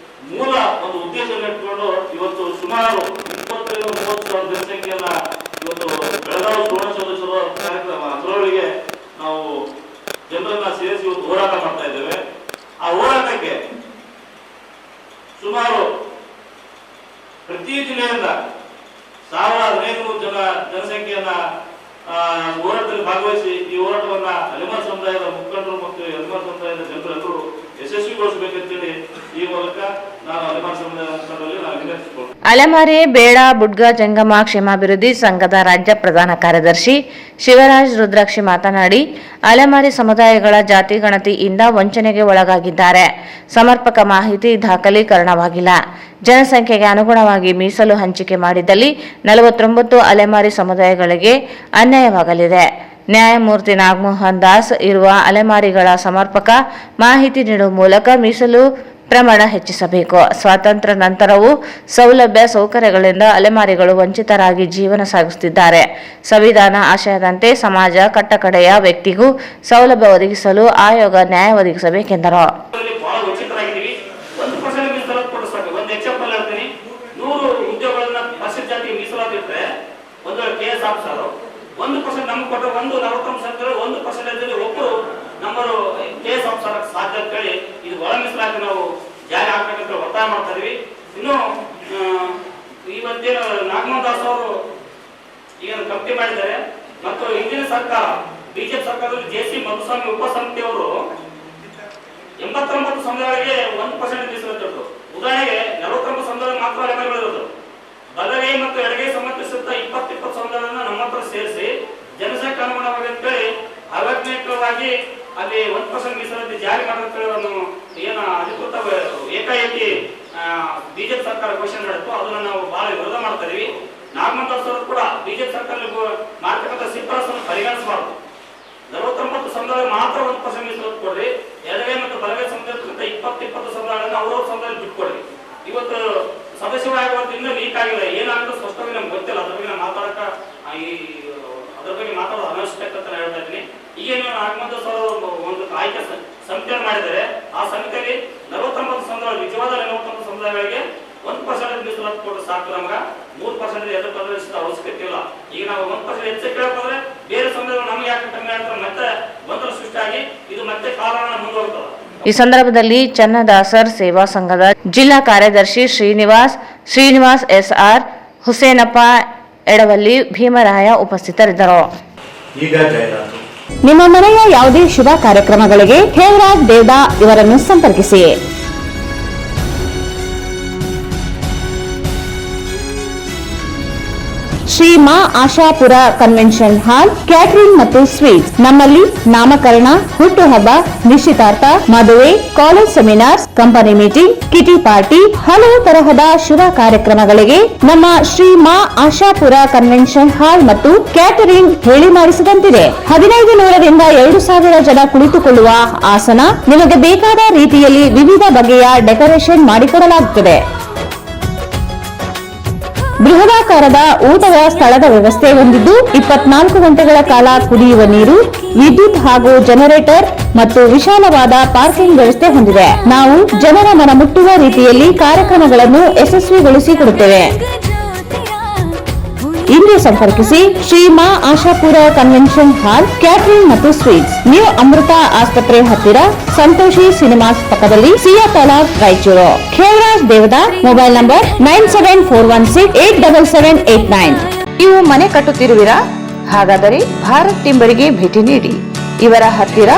ಮೂಲ ಒಂದು ಉದ್ದೇಶವನ್ನು ಇಟ್ಕೊಂಡು ಇವತ್ತು ಸುಮಾರು 20,000-30,000 ಜನಸಂಖ್ಯೆಯನ್ನ ಇವತ್ತು ಬೆಳಗಾವಿ ಸುವರ್ಣಸೌಧ ಕಾರ್ಯಕ್ರಮ ಅದರೊಳಗೆ ನಾವು ಜನರನ್ನ ಸೇರಿಸಿ ಇವತ್ತು ಹೋರಾಟ ಮಾಡ್ತಾ ಇದ್ದೇವೆ. ಆ ಹೋರಾಟಕ್ಕೆ ಸುಮಾರು ಪ್ರತಿ ಜಿಲ್ಲೆಯಿಂದ 1,015 ಜನಸಂಖ್ಯೆಯನ್ನ ಹೋರಾಟದಲ್ಲಿ ಭಾಗವಹಿಸಿ ಈ ಹೋರಾಟವನ್ನ ಅಲೆಮಾರಿ ಸಮುದಾಯದ ಮುಖಂಡರು ಮತ್ತು ಅಲೆಮಾರಿ ಸಮುದಾಯದ ಜನರೆಲ್ಲರೂ ಯಶಸ್ವಿಗೊಳಿಸಬೇಕಂತೇಳಿ ಈ ಮೂಲಕ ನಾನು ಅಲೆಮಾರಿ ಸಮುದಾಯದ ಮುಖಂಡರಲ್ಲಿ ನಾನು ವಿನಂತಿಸಿಕೊಳ್ಳುತ್ತೇನೆ. ಅಲೆಮಾರಿ ಬೇಡ ಬುಡ್ಗ ಜಂಗಮ ಕ್ಷೇಮಾಭಿವೃದ್ಧಿ ಸಂಘದ ರಾಜ್ಯ ಪ್ರಧಾನ ಕಾರ್ಯದರ್ಶಿ ಶಿವರಾಜ್ ರುದ್ರಾಕ್ಷಿ ಮಾತನಾಡಿ, ಅಲೆಮಾರಿ ಸಮುದಾಯಗಳ ಜಾತಿ ಗಣತಿಯಿಂದ ವಂಚನೆಗೆ ಒಳಗಾಗಿದ್ದಾರೆ. ಸಮರ್ಪಕ ಮಾಹಿತಿ ದಾಖಲೀಕರಣವಾಗಿಲ್ಲ. ಜನಸಂಖ್ಯೆಗೆ ಅನುಗುಣವಾಗಿ ಮೀಸಲು ಹಂಚಿಕೆ ಮಾಡಿದಲ್ಲಿ 49 ಅಲೆಮಾರಿ ಸಮುದಾಯಗಳಿಗೆ ಅನ್ಯಾಯವಾಗಲಿದೆ. ನ್ಯಾಯಮೂರ್ತಿ ನಾಗಮೋಹನ್ ದಾಸ್ ಇರುವ ಅಲೆಮಾರಿಗಳ ಸಮರ್ಪಕ ಮಾಹಿತಿ ನೀಡುವ ಮೂಲಕ ಮೀಸಲು ಪ್ರಮಾಣ ಹೆಚ್ಚಿಸಬೇಕು. ಸ್ವಾತಂತ್ರ್ಯ ನಂತರವೂ ಸೌಲಭ್ಯ ಸೌಕರ್ಯಗಳಿಂದ ಅಲೆಮಾರಿಗಳು ವಂಚಿತರಾಗಿ ಜೀವನ ಸಾಗಿಸುತ್ತಿದ್ದಾರೆ. ಸಂವಿಧಾನ ಆಶಯದಂತೆ ಸಮಾಜ ಕಟ್ಟಕಡೆಯ ವ್ಯಕ್ತಿಗೂ ಸೌಲಭ್ಯ ಒದಗಿಸಲು ಆಯೋಗ ನ್ಯಾಯ ಒದಗಿಸಬೇಕೆಂದರು. ನಮ್ಗೆ ಕೊಟ್ಟರೆ 1% ಒಬ್ಬರು ನಮ್ಮರು ಕೇಸ್ ಆಫೀಸರ್ ಸಾಧ್ಯ ಅಂತ ಹೇಳಿ ಇದು ಒಳ ಮೀಸಲಾತಿ ನಾವು ಜಾರಿ ಹಾಕ್ಬೇಕಂತ ಒತ್ತಾಯ ಮಾಡ್ತಾ ಇದೀವಿ. ಇನ್ನು ಇವತ್ತೇನು ನಾಗಮೋಹನ್ ದಾಸ್ ಅವರು ಈಗ ಕಮಿಟಿ ಮಾಡಿದ್ದಾರೆ ಮತ್ತು ಹಿಂದಿನ ಸರ್ಕಾರ ಬಿಜೆಪಿ ಸರ್ಕಾರದಲ್ಲಿ ಜೆಸಿ ಮಧುಸ್ವಾಮಿ ಉಪಸಮಿತಿಯವರು 89 ಸಮುದಾಯಗಳಿಗೆ 1% ಮೀಸಲಿಟ್ಟಿದ್ರು. ಉದಾಹರಣೆಗೆ 49 ಸಮುದಾಯ ಮಾತ್ರ ಅಲೆಮಾರಿಗಳಿರೋದು. ಬಲಗೈ ಮತ್ತು ಎಡಗೈ ಸಂಬಂಧಿಸಿದ 20 ಸಮುದಾಯಗಳನ್ನ ನಮ್ಮ ಹತ್ರ ಸೇರಿಸಿ ಜನಸಂಖ್ಯೆ ಅನುಗುಣವಾಗಿ ಅಂತೇಳಿ ಅವೈಜ್ಞಾನಿಕವಾಗಿ ಅಲ್ಲಿ 1% ಮೀಸಲಾತಿ ಜಾರಿ ಮಾಡೋದು ಏನು ಅಧಿಕೃತ ಏಕಾಏಕಿ ಬಿಜೆಪಿ ಸರ್ಕಾರ ಘೋಷಣೆ ಮಾಡಿತ್ತು. ಅದನ್ನ ನಾವು ಬಹಳ ವಿರೋಧ ಮಾಡ್ತಾ ಇದೀವಿ. ನಾಗಮೋಹನ್ ದಾಸ್ ಅವರು ಕೂಡ ಬಿಜೆಪಿ ಸರ್ಕಾರ ಮಾಡ್ತಕ್ಕಂಥ ಶಿಫಾರಸನ್ನು ಪರಿಗಣಿಸಬಾರದು. 49 ಸಮುದಾಯ ಮಾತ್ರ 1% ಮೀಸಲಾತಿ ಕೊಡ್ರಿ, ಎಡಗೈ ಮತ್ತು ಇವತ್ತು ಸದಸ್ಯರಾಗುವಂತ ಇನ್ನೂ ಲೀಕ್ ಆಗಿದೆ, ಏನಾಗುತ್ತೆ ಸ್ಪಷ್ಟವಾಗಿ ನಮ್ಗೆ ಗೊತ್ತಿಲ್ಲ. ಅದ್ರ ಬಗ್ಗೆ ಮಾತಾಡಕ ಅದ್ರ ಬಗ್ಗೆ ಮಾತಾಡೋದು ಅವಶ್ಯಕತೆ ಅಂತ ಹೇಳ್ತಾ ಇದ್ದೀನಿ. ಈಗೇನು ನಾಗಮಂತ್ರ ಸರ್ ಒಂದು ಆಯ್ಕೆ ಸಮಿತಿಯನ್ನು ಮಾಡಿದ್ದಾರೆ. ಆ ಸಮಿತಿಯಲ್ಲಿ 49 ಸಮುದಾಯ, ನಿಜವಾದ 49 ಸಮುದಾಯಗಳಿಗೆ 1% ಮೀಸಲಾತಿ ಕೊಟ್ಟು ಸಾಕು. ನಮ್ಗೆ 3% ಎದುರು ಪ್ರದರ್ಶಿಸಿದ ಅವಶ್ಯಕತೆ ಇಲ್ಲ. ಈಗ ನಾವು 1% ಹೆಚ್ಚು ಕೇಳ್ಕೊಂಡ್ರೆ ಬೇರೆ ಸಮುದಾಯಗಳು ನಮ್ಗೆ ಯಾಕೆ ಕಮ್ಮಿ ಆಗ್ತಾರೆ, ಮತ್ತೆ ಗೊಂದಲ ಸೃಷ್ಟಿಯಾಗಿ ಇದು ಮತ್ತೆ ಕಾಲನ ಮುಂದುವರ್ತದೆ. ಈ ಸಂದರ್ಭದಲ್ಲಿ ಚನ್ನದಾಸರ್ ಸೇವಾ ಸಂಘದ ಜಿಲ್ಲಾ ಕಾರ್ಯದರ್ಶಿ ಶ್ರೀನಿವಾಸ್ SR, ಹುಸೇನಪ್ಪ ಎಡವಲ್ಲಿ, ಭೀಮರಾಯ ಉಪಸ್ಥಿತರಿದ್ದರು. ಈಗ ಜಾಹೀರಾತು. ನಿಮ್ಮ ಮನೆಯ ಯಾವುದೇ ಶುಭ ಕಾರ್ಯಕ್ರಮಗಳಿಗೆ ಖೇವರಾಜ್ ದೇವದಾ ಇವರನ್ನು ಸಂಪರ್ಕಿಸಿ. Shri Maa Ashapura convention hall, catering ಮತ್ತು ಸ್ವೀಟ್ಸ್. ನಮ್ಮಲ್ಲಿ ನಾಮಕರಣ, ಹುಟ್ಟುಹಬ್ಬ, ನಿಶ್ಚಿತಾರ್ಥ, ಮದುವೆ, college seminars, company meeting, ಕಿಟಿ party, ಹಲವು ತರಹದ ಶುಭ ಕಾರ್ಯಕ್ರಮಗಳಿಗೆ ನಮ್ಮ ಶ್ರೀ ಮಾ ಆಶಾಪುರ ಕನ್ವೆನ್ಷನ್ ಹಾಲ್ ಮತ್ತು ಕ್ಯಾಟರಿಂಗ್ ಹೇಳಿ ಮಾಡಿಸಿದಂತಿದೆ. 1500 ರಿಂದ 2000 ಜನ ಕುಳಿತುಕೊಳ್ಳುವ ಆಸನ, ನಿಮಗೆ ಬೇಕಾದ ರೀತಿಯಲ್ಲಿ ವಿವಿಧ ಬಗೆಯ ಡೆಕೋರೇಷನ್ ಮಾಡಿಕೊಡಲಾಗುತ್ತದೆ. ಬೃಹದಾಕಾರದ ಊಟದ ಸ್ಥಳದ ವ್ಯವಸ್ಥೆ ಹೊಂದಿದ್ದು 24 ಗಂಟೆಗಳ ಕಾಲ ಕುಡಿಯುವ ನೀರು, ವಿದ್ಯುತ್ ಹಾಗೂ ಜನರೇಟರ್ ಮತ್ತು ವಿಶಾಲವಾದ ಪಾರ್ಕಿಂಗ್ ವ್ಯವಸ್ಥೆ ಹೊಂದಿದೆ. ನಾವು ಜನರ ಮನ ಮುಟ್ಟುವ ರೀತಿಯಲ್ಲಿ ಕಾರ್ಯಕ್ರಮಗಳನ್ನು ಯಶಸ್ವಿಗೊಳಿಸಿಕೊಡುತ್ತೇವೆ. ಇಂದು ಸಂಪರ್ಕಿಸಿ Shri Maa Ashapura convention hall, catering ಮತ್ತು ಸ್ವೀಟ್ಸ್, ನ್ಯೂ ಅಮೃತ ಆಸ್ಪತ್ರೆ ಹತ್ತಿರ, ಸಂತೋಷಿ ಸಿನಿಮಾಸ್ ಪಕ್ಕದಲ್ಲಿ, ಸಿಯಾತಲಾ, ರಾಯಚೂರು. Khevraj Devda, mobile number 9741687789. ನೀವು ಮನೆ ಕಟ್ಟುತ್ತಿರುವಿರಾ? ಹಾಗಾದರೆ ಭಾರತ್ ಟಿಂಬರಿಗೆ ಭೇಟಿ ನೀಡಿ. ಇವರ ಹತ್ತಿರ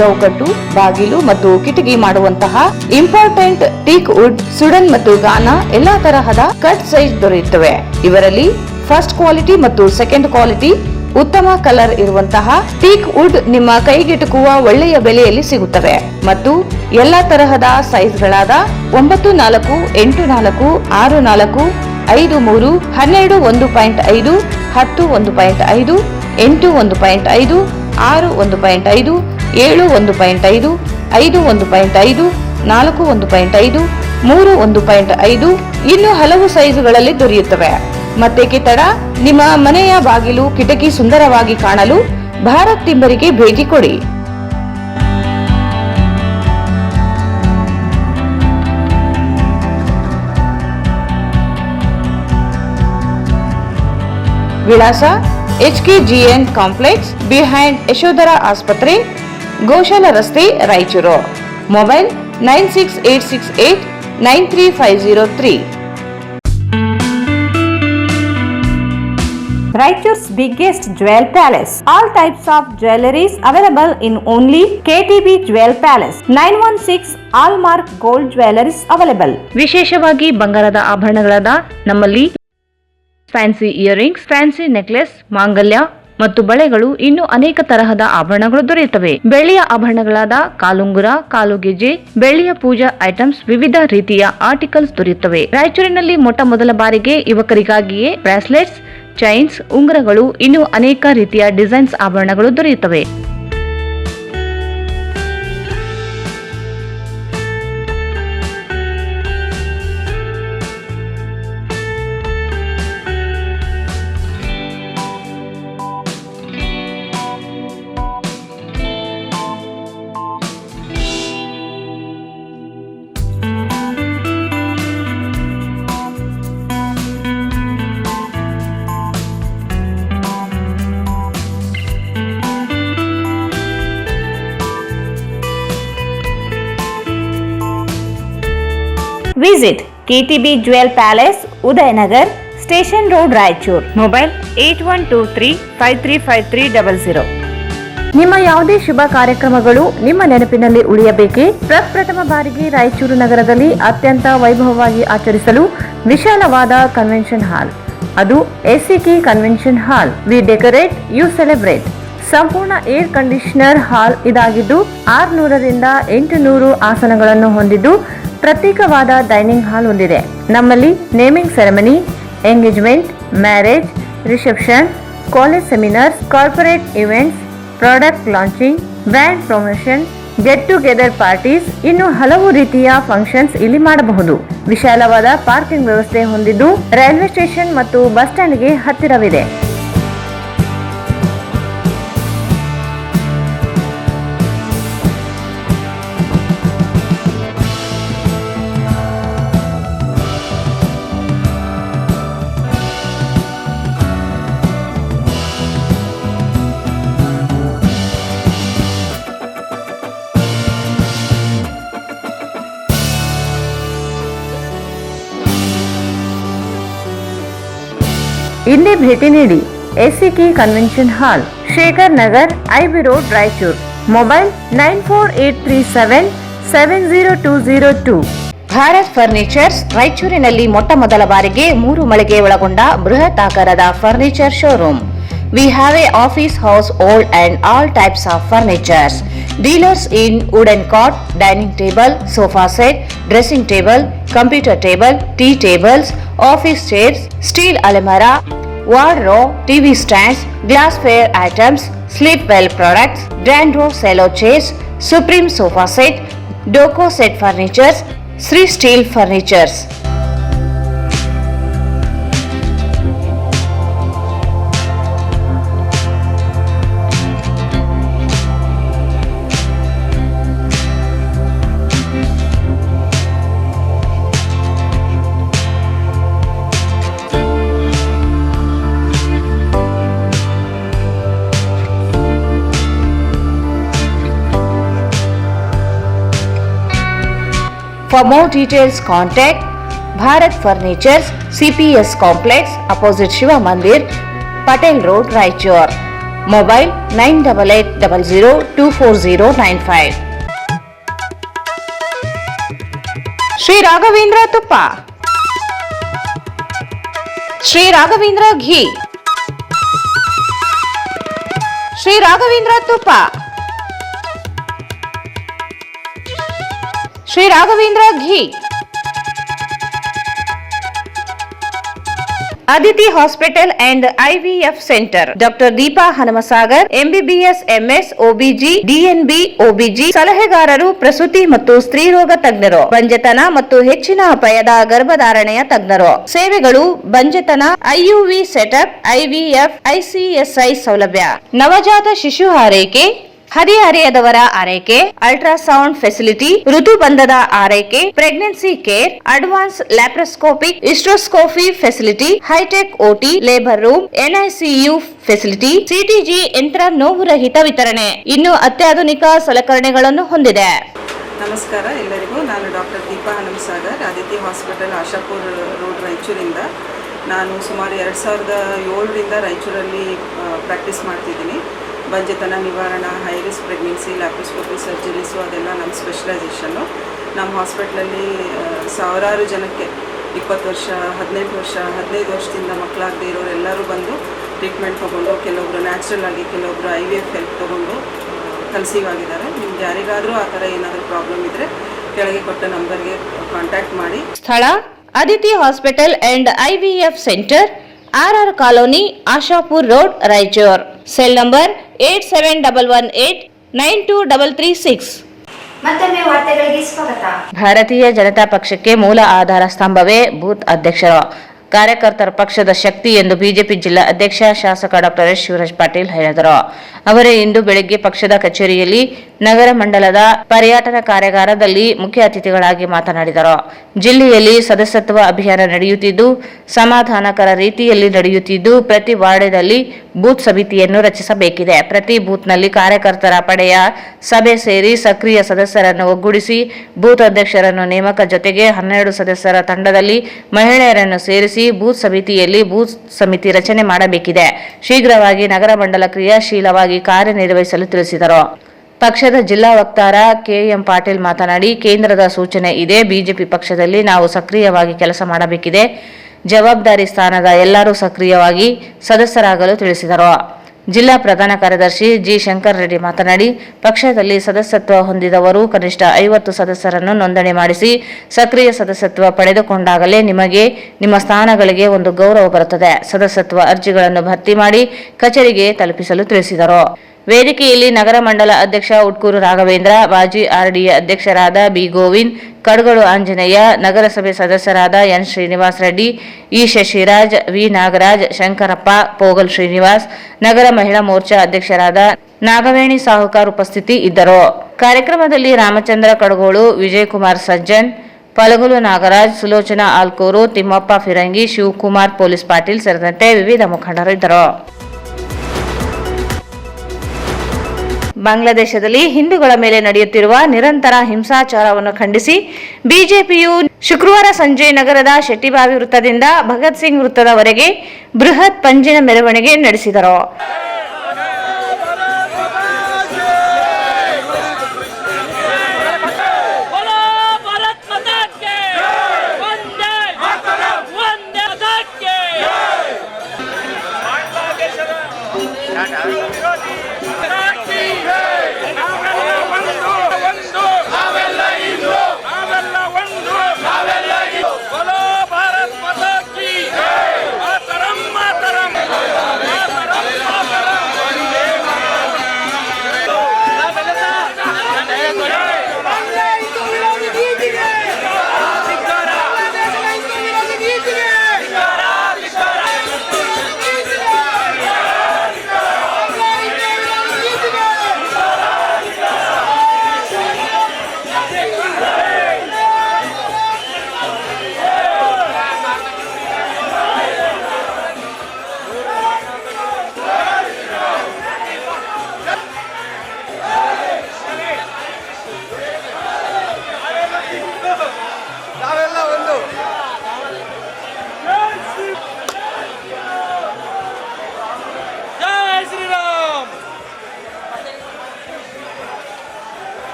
ಚೌಕಟ್ಟು, ಬಾಗಿಲು ಮತ್ತು ಕಿಟಕಿ ಮಾಡುವಂತಹ ಇಂಪಾರ್ಟೆಂಟ್ ಟೀಕ್ ವುಡ್, ಸುಡನ್ ಮತ್ತು ಗಾನಾ ಎಲ್ಲಾ ತರಹದ ಕಟ್ ಸೈಜ್ ದೊರೆಯುತ್ತವೆ. ಇವರಲ್ಲಿ ಫಸ್ಟ್ ಕ್ವಾಲಿಟಿ ಮತ್ತು ಸೆಕೆಂಡ್ ಕ್ವಾಲಿಟಿ ಉತ್ತಮ ಕಲರ್ ಇರುವಂತಹ ಟೀಕ್ ವುಡ್ ನಿಮ್ಮ ಕೈಗೆಟುಕುವ ಒಳ್ಳೆಯ ಬೆಲೆಯಲ್ಲಿ ಸಿಗುತ್ತವೆ ಮತ್ತು ಎಲ್ಲಾ ತರಹದ ಸೈಜ್ಗಳಾದ 9x4, 8x4, 6x4, 5x3, 12 1.5, 10 1.5, 8 1.5, 6 1.5, 7 1.5, 5 1.5, 4 1.5, 3 1.5 ಇನ್ನು ಹಲವು ಸೈಜುಗಳಲ್ಲಿ ದೊರೆಯುತ್ತವೆ. ಮತ್ತೆ ಕಿತ್ತಡ, ನಿಮ್ಮ ಮನೆಯ ಬಾಗಿಲು, ಕಿಟಕಿ ಸುಂದರವಾಗಿ ಕಾಣಲು ಭಾರತ್ ಟಿಂಬರಿಗೆ ಭೇಟಿ ಕೊಡಿ. ವಿಳಾಸ HKGN ಕಾಂಪ್ಲೆಕ್ಸ್, ಬಿಹೈಂಡ್ ಯಶೋಧರ ಆಸ್ಪತ್ರೆ, ಗೋಶಾಲ ರಸ್ತೆ, Raichur. Mobile 9686893503. Raichur's biggest jewel palace. All types of jewelries available in only KTB Jewel Palace. 916 Allmark Gold Jewelries available. ವಿಶೇಷವಾಗಿ ಬಂಗಾರದ ಆಭರಣಗಳಾದ ನಮ್ಮಲ್ಲಿ ಫ್ಯಾನ್ಸಿ ಇಯರಿಂಗ್ಸ್, ಫ್ಯಾನ್ಸಿ ನೆಕ್ಲೆಸ್, ಮಾಂಗಲ್ಯ ಮತ್ತು ಬಳೆಗಳು, ಇನ್ನು ಅನೇಕ ತರಹದ ಆಭರಣಗಳು ದೊರೆಯುತ್ತವೆ. ಬೆಳ್ಳಿಯ ಆಭರಣಗಳಾದ ಕಾಲುಂಗುರ, ಕಾಲುಗೆಜೆ, ಬೆಳ್ಳಿಯ ಪೂಜಾ ಐಟಮ್ಸ್, ವಿವಿಧ ರೀತಿಯ ಆರ್ಟಿಕಲ್ಸ್ ದೊರೆಯುತ್ತವೆ. ರಾಯಚೂರಿನಲ್ಲಿ ಮೊಟ್ಟ ಮೊದಲ ಬಾರಿಗೆ ಯುವಕರಿಗಾಗಿಯೇ ಬ್ರಾಸ್ಲೆಟ್ಸ್, ಚೈನ್ಸ್, ಉಂಗುರಗಳು, ಇನ್ನು ಅನೇಕ ರೀತಿಯ ಡಿಸೈನ್ಸ್ ಆಭರಣಗಳು ದೊರೆಯುತ್ತವೆ. Visit KTB Jewel Palace, Udayanagar, Station Road, Raichur. Mobile 8123535300. ನಿಮ್ಮ ಯಾವುದೇ ಶುಭ ಕಾರ್ಯಕ್ರಮಗಳು ನಿಮ್ಮ ನೆನಪಿನಲ್ಲಿ ಉಳಿಯಬೇಕೇ? ಪ್ರಪ್ರಥಮ ಬಾರಿಗೆ ರಾಯಚೂರು ನಗರದಲ್ಲಿ ಅತ್ಯಂತ ವೈಭವವಾಗಿ ಆಚರಿಸಲು ವಿಶಾಲವಾದ ಕನ್ವೆನ್ಷನ್ ಹಾಲ್, ಅದು SCK convention hall. We decorate, you celebrate. ಸಂಪೂರ್ಣ ಏರ್ ಕಂಡೀಷನರ್ ಹಾಲ್ ಇದಾಗಿದ್ದು 600 ರಿಂದ 800 ಆಸನಗಳನ್ನು ಹೊಂದಿದ್ದು ಪ್ರತ್ಯೇಕವಾದ ಡೈನಿಂಗ್ ಹಾಲ್ ಹೊಂದಿದೆ. ನಮ್ಮಲ್ಲಿ naming ceremony, engagement, marriage, reception, college seminars, corporate events, product launching, brand promotion, get together parties, ಇನ್ನು ಹಲವು ರೀತಿಯ ಫಂಕ್ಷನ್ಸ್ ಇಲ್ಲಿ ಮಾಡಬಹುದು. ವಿಶಾಲವಾದ ಪಾರ್ಕಿಂಗ್ ವ್ಯವಸ್ಥೆ ಹೊಂದಿದ್ದು ರೈಲ್ವೆ ಸ್ಟೇಷನ್ ಮತ್ತು ಬಸ್ ಸ್ಟ್ಯಾಂಡ್ಗೆ ಹತ್ತಿರವಿದೆ. ಇಲ್ಲಿ ಭೇಟಿ ನೀಡಿ. ಎಸಿಕಿ convention hall, Shekhar Nagar, IB road, Raichur. Mobile 9483770202. Bharat furnitures ರಾಯಚೂರಿನಲ್ಲಿ ಮೊಟ್ಟ ಮೊದಲ ಬಾರಿಗೆ 3 ಮಳಿಗೆ ಒಳಗೊಂಡ ಬೃಹತ್ ಆಕಾರದ furniture showroom. We have a office, house, old and all types of furnitures. Dealers in wooden cot, dining table, sofa set, dressing table, computer table, tea tables, office chairs, steel almirah, wardrobe, TV stands, glassware items, sleepwell products, Dandro cello chairs, Supreme sofa set, Doco set furnitures, Sri Steel furnitures. For more details, contact Bharat Furnitures, CPS Complex, opposite Shiva Mandir, Patel Road, Raichur. Mobile 9880024095. Sri Raghavendra Tuppa, Sri Raghavendra Ghee, Sri Raghavendra Tuppa, Sri Raghavendra Ghee. Aditi Hospital and IVF Center. Dr. Deepa Hanamasagar, MBBS, MS, OBG, DNB, OBG. ಸಲಹೆಗಾರರು ಪ್ರಸೂತಿ ಮತ್ತು ಸ್ತ್ರೀರೋಗ ತಜ್ಞರು, ಬಂಜೆತನ ಮತ್ತು ಹೆಚ್ಚಿನ ಅಪಾಯದ ಗರ್ಭಧಾರಣೆಯ ತಜ್ಞರು. ಸೇವೆಗಳು ಬಂಜೆತನ, IUV setup, IVF, ICSI ಸೌಲಭ್ಯ, ನವಜಾತ ಶಿಶು ಆರೈಕೆ, ಹದಿಹರೆಯದವರ ಆರೈಕೆ, ಅಲ್ಟ್ರಾಸೌಂಡ್ ಫೆಸಿಲಿಟಿ, ಋತುಬಂಧದ ಆರೈಕೆ, pregnancy care, advance laparoscopic hysteroscopy facility, hi tech OT, labour room, NICU facility, CTG ಯಂತ್ರ, ನೋವು ರಹಿತ ವಿತರಣೆ, ಇನ್ನು ಅತ್ಯಾಧುನಿಕ ಸಲಕರಣೆಗಳನ್ನು ಹೊಂದಿದೆ. ನಮಸ್ಕಾರ ಎಲ್ಲರಿಗೂ. ನಾನು doctor Deepa Hanumasagar, Aditya hospital, Ashapur road, ರಾಯಚೂರಿಂದ. ನಾನು ಸುಮಾರು 2007ರಿಂದ ರಾಯಚೂರಲ್ಲಿ ಪ್ರಾಕ್ಟೀಸ್ ಮಾಡ್ತಿದ್ದೀನಿ. ಬಂಜೆತನ ನಿವಾರಣಾ, high risk pregnancy, laparoscopy surgeries ಅದೆಲ್ಲ ನಮ್ಮ ಸ್ಪೆಷಲೈಸೇಷನ್ನು. ನಮ್ಮ ಹಾಸ್ಪಿಟ್ಲಲ್ಲಿ ಸಾವಿರಾರು ಜನಕ್ಕೆ 20 ವರ್ಷ, 18 ವರ್ಷ, 15 ವರ್ಷದಿಂದ ಮಕ್ಕಳಾಗದೇ ಇರೋರೆಲ್ಲರೂ ಬಂದು ಟ್ರೀಟ್ಮೆಂಟ್ ತೊಗೊಂಡು, ಕೆಲವೊಬ್ಬರು ನ್ಯಾಚುರಲ್ ಆಗಿ, ಕೆಲವೊಬ್ಬರು IVF ಹೆಲ್ಪ್ ತೊಗೊಂಡು ಕನ್ಸೀವ್ ಆಗಿದ್ದಾರೆ. ನಿಮ್ಗೆ ಯಾರಿಗಾದರೂ ಆ ಥರ ಏನಾದರೂ ಪ್ರಾಬ್ಲಮ್ ಇದ್ದರೆ ಕೆಳಗೆ ಕೊಟ್ಟ ನಂಬರ್ಗೆ ಕಾಂಟ್ಯಾಕ್ಟ್ ಮಾಡಿ. ಸ್ಥಳ Aditi hospital and IVF centre, RR colony, Ashapur road, Raichur. Cell number 8711892336. ಮತ್ತೊಮ್ಮೆ ವಾರ್ತೆಗಳಿಗೆ ಸ್ವಾಗತ. ಭಾರತೀಯ ಜನತಾ ಪಕ್ಷಕ್ಕೆ ಮೂಲ ಆಧಾರ ಸ್ತಂಭವೇ ಬೂತ್ ಅಧ್ಯಕ್ಷರು, ಕಾರ್ಯಕರ್ತರ ಪಕ್ಷದ ಶಕ್ತಿ ಎಂದು ಬಿಜೆಪಿ ಜಿಲ್ಲಾ ಅಧ್ಯಕ್ಷ ಶಾಸಕ ಡಾಕ್ಟರ್ ಎಸ್ ಶಿವರಾಜ್ ಪಾಟೀಲ್ ಹೇಳಿದರು. ಅವರೇ ಇಂದು ಬೆಳಗ್ಗೆ ಪಕ್ಷದ ಕಚೇರಿಯಲ್ಲಿ ನಗರ ಮಂಡಲದ ಪರ್ಯಟನಾ ಕಾರ್ಯಾಗಾರದಲ್ಲಿ ಮುಖ್ಯ ಅತಿಥಿಗಳಾಗಿ ಮಾತನಾಡಿದರು. ಜಿಲ್ಲೆಯಲ್ಲಿ ಸದಸ್ಯತ್ವ ಅಭಿಯಾನ ನಡೆಯುತ್ತಿದ್ದು ಸಮಾಧಾನಕರ ರೀತಿಯಲ್ಲಿ ನಡೆಯುತ್ತಿದ್ದು ಪ್ರತಿ ವಾರ್ಡ್ನಲ್ಲಿ ಬೂತ್ ಸಮಿತಿಯನ್ನು ರಚಿಸಬೇಕಿದೆ. ಪ್ರತಿ ಬೂತ್ನಲ್ಲಿ ಕಾರ್ಯಕರ್ತರ ಪಡೆಯ ಸಭೆ ಸೇರಿ ಸಕ್ರಿಯ ಸದಸ್ಯರನ್ನು ಒಗ್ಗೂಡಿಸಿ ಬೂತ್ ಅಧ್ಯಕ್ಷರನ್ನು ನೇಮಕ, ಜೊತೆಗೆ 12 ಸದಸ್ಯರ ತಂಡದಲ್ಲಿ ಮಹಿಳೆಯರನ್ನು ಸೇರಿಸಿ ಬೂತ್ ಸಮಿತಿಯಲ್ಲಿ ಬೂತ್ ಸಮಿತಿ ರಚನೆ ಮಾಡಬೇಕಿದೆ. ಶೀಘ್ರವಾಗಿ ನಗರ ಮಂಡಲ ಕ್ರಿಯಾಶೀಲವಾಗಿ ಕಾರ್ಯನಿರ್ವಹಿಸಲು ತಿಳಿಸಿದರು. ಪಕ್ಷದ ಜಿಲ್ಲಾ ವಕ್ತಾರ KM ಪಾಟೀಲ್ ಮಾತನಾಡಿ, ಕೇಂದ್ರದ ಸೂಚನೆ ಇದೆ. ಬಿಜೆಪಿ ಪಕ್ಷದಲ್ಲಿ ನಾವು ಸಕ್ರಿಯವಾಗಿ ಕೆಲಸ ಮಾಡಬೇಕಿದೆ. ಜವಾಬ್ದಾರಿ ಸ್ಥಾನದ ಎಲ್ಲರೂ ಸಕ್ರಿಯವಾಗಿ ಸದಸ್ಯರಾಗಲು ತಿಳಿಸಿದರು. ಜಿಲ್ಲಾ ಪ್ರಧಾನ ಕಾರ್ಯದರ್ಶಿ ಜಿ ಶಂಕರ್ ರೆಡ್ಡಿ ಮಾತನಾಡಿ, ಪಕ್ಷದಲ್ಲಿ ಸದಸ್ಯತ್ವ ಹೊಂದಿದವರು ಕನಿಷ್ಠ 50 ಸದಸ್ಯರನ್ನು ನೋಂದಣಿ ಮಾಡಿಸಿ ಸಕ್ರಿಯ ಸದಸ್ಯತ್ವ ಪಡೆದುಕೊಂಡಾಗಲೇ ನಿಮಗೆ ನಿಮ್ಮ ಸ್ಥಾನಗಳಿಗೆ ಒಂದು ಗೌರವ ಬರುತ್ತದೆ. ಸದಸ್ಯತ್ವ ಅರ್ಜಿಗಳನ್ನು ಭರ್ತಿ ಮಾಡಿ ಕಚೇರಿಗೆ ತಲುಪಿಸಲು ತಿಳಿಸಿದರು. ವೇದಿಕೆಯಲ್ಲಿ ನಗರ ಮಂಡಲ ಅಧ್ಯಕ್ಷ ಉಟ್ಕೂರು ರಾಘವೇಂದ್ರ, ಮಾಜಿ ಆರ್ಡಿಎ ಅಧ್ಯಕ್ಷರಾದ ಬಿ ಗೋವಿಂದ್, ಕಡಗಳು ಆಂಜನೇಯ, ನಗರಸಭೆ ಸದಸ್ಯರಾದ N Srinivas Reddy, E Shashiraj, V Nagaraj, Shankarappa, Pogal Srinivas, ನಗರ ಮಹಿಳಾ ಮೋರ್ಚಾ ಅಧ್ಯಕ್ಷರಾದ ನಾಗವೇಣಿ ಸಾಹುಕಾರ್ ಉಪಸ್ಥಿತಿ ಇದ್ದರು. ಕಾರ್ಯಕ್ರಮದಲ್ಲಿ ರಾಮಚಂದ್ರ ಕಡಗೋಳು, ವಿಜಯಕುಮಾರ್ ಸಜ್ಜನ್, ಪಲಗುಲು ನಾಗರಾಜ್, ಸುಲೋಚನಾ ಆಲ್ಕೂರು, ತಿಮ್ಮಪ್ಪ ಫಿರಂಗಿ, ಶಿವಕುಮಾರ್ ಪೊಲೀಸ್ ಪಾಟೀಲ್ ಸೇರಿದಂತೆ ವಿವಿಧ ಮುಖಂಡರು ಇದ್ದರು. ಬಾಂಗ್ಲಾದೇಶದಲ್ಲಿ ಹಿಂದೂಗಳ ಮೇಲೆ ನಡೆಯುತ್ತಿರುವ ನಿರಂತರ ಹಿಂಸಾಚಾರವನ್ನು ಖಂಡಿಸಿ ಬಿಜೆಪಿಯು ಶುಕ್ರವಾರ ಸಂಜೆ ನಗರದ ಶೆಟ್ಟಿಬಾವಿ ವೃತ್ತದಿಂದ ಭಗತ್ ಸಿಂಗ್ ವೃತ್ತದವರೆಗೆ ಬೃಹತ್ ಪಂಜಿನ ಮೆರವಣಿಗೆ ನಡೆಸಿದರು.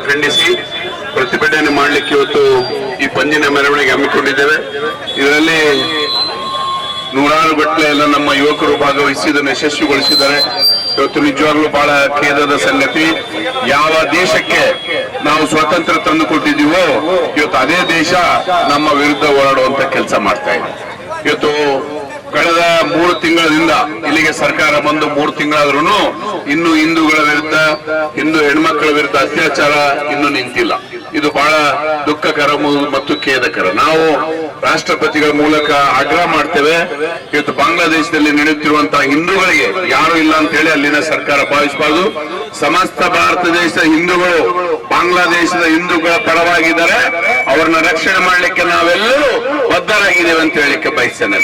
ಖಂಡಿಸಿ ಪ್ರತಿಭಟನೆ ಮಾಡಲಿಕ್ಕೆ ಇವತ್ತು ಈ ಪಂಜಿನ ಮೆರವಣಿಗೆ ಹಮ್ಮಿಕೊಂಡಿದ್ದೇವೆ. ಇದರಲ್ಲಿ ನೂರಾರು ಗಟ್ಟಲೆ ಎಲ್ಲ ನಮ್ಮ ಯುವಕರು ಭಾಗವಹಿಸಿ ಇದನ್ನು ಯಶಸ್ವಿಗೊಳಿಸಿದ್ದಾರೆ. ಇವತ್ತು ನಿಜವಾಗ್ಲೂ ಬಹಳ ಖೇದದ ಸಂಗತಿ. ಯಾವ ದೇಶಕ್ಕೆ ನಾವು ಸ್ವಾತಂತ್ರ್ಯ ತಂದು ಕೊಟ್ಟಿದ್ದೀವೋ ಇವತ್ತು ಅದೇ ದೇಶ ನಮ್ಮ ವಿರುದ್ಧ ಹೋರಾಡುವಂತ ಕೆಲಸ ಮಾಡ್ತಾ ಇದೆ. ಇವತ್ತು ಕಳೆದ 3 ತಿಂಗಳಿಂದ ಇಲ್ಲಿಗೆ ಸರ್ಕಾರ ಬಂದು 3 ತಿಂಗಳಾದ್ರೂ ಇನ್ನು ಹಿಂದೂಗಳ ವಿರುದ್ಧ, ಹಿಂದೂ ಹೆಣ್ಮಕ್ಕಳ ವಿರುದ್ಧ ಅತ್ಯಾಚಾರ ಇನ್ನೂ ನಿಂತಿಲ್ಲ. ಇದು ಬಹಳ ದುಃಖಕರ ಮತ್ತು ಖೇದಕರ. ನಾವು ರಾಷ್ಟ್ರಪತಿಗಳ ಮೂಲಕ ಆಗ್ರಹ ಮಾಡ್ತೇವೆ, ಇವತ್ತು ಬಾಂಗ್ಲಾದೇಶದಲ್ಲಿ ನಡೆಯುತ್ತಿರುವಂತಹ ಹಿಂದೂಗಳಿಗೆ ಯಾರು ಇಲ್ಲ ಅಂತ ಹೇಳಿ ಅಲ್ಲಿನ ಸರ್ಕಾರ ಭಾವಿಸಬಾರದು. ಸಮಸ್ತ ಭಾರತ ದೇಶದ ಹಿಂದೂಗಳು ಬಾಂಗ್ಲಾದೇಶದ ಹಿಂದೂಗಳ ಪರವಾಗಿದ್ದಾರೆ. ಅವರನ್ನ ರಕ್ಷಣೆ ಮಾಡಲಿಕ್ಕೆ ನಾವೆಲ್ಲರೂ ಬದ್ಧರಾಗಿದ್ದೇವೆ ಅಂತ ಹೇಳಿಕ್ಕೆ ಬಯಸ್ತೇನೆ.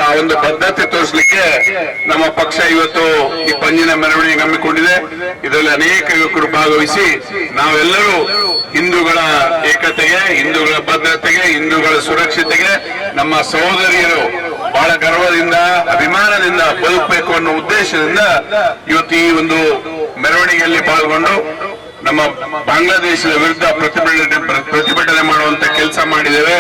ಆ ಒಂದು ಬದ್ಧತೆ ತೋರಿಸಲಿಕ್ಕೆ ನಮ್ಮ ಪಕ್ಷ ಇವತ್ತು ಈ ಪಂಜಿನ ಮೆರವಣಿಗೆ ಹಮ್ಮಿಕೊಂಡಿದೆ. ಇದರಲ್ಲಿ ಅನೇಕ ಯುವಕರು ಭಾಗವಹಿಸಿ ನಾವೆಲ್ಲರೂ ಹಿಂದೂಗಳ ಏಕತೆಗೆ, ಹಿಂದೂಗಳ ಭದ್ರತೆಗೆ, ಹಿಂದೂಗಳ ಸುರಕ್ಷತೆಗೆ, ನಮ್ಮ ಸಹೋದರಿಯರು ಬಹಳ ಗರ್ವದಿಂದ, ಅಭಿಮಾನದಿಂದ ಬದುಕಬೇಕು ಅನ್ನೋ ಉದ್ದೇಶದಿಂದ ಇವತ್ತು ಈ ಒಂದು ಮೆರವಣಿಗೆಯಲ್ಲಿ ಪಾಲ್ಗೊಂಡು ನಮ್ಮ ಬಾಂಗ್ಲಾದೇಶದ ವಿರುದ್ಧ ಪ್ರತಿಭಟನೆ ಮಾಡುವಂತ ಕೆಲಸ ಮಾಡಿದ್ದೇವೆ.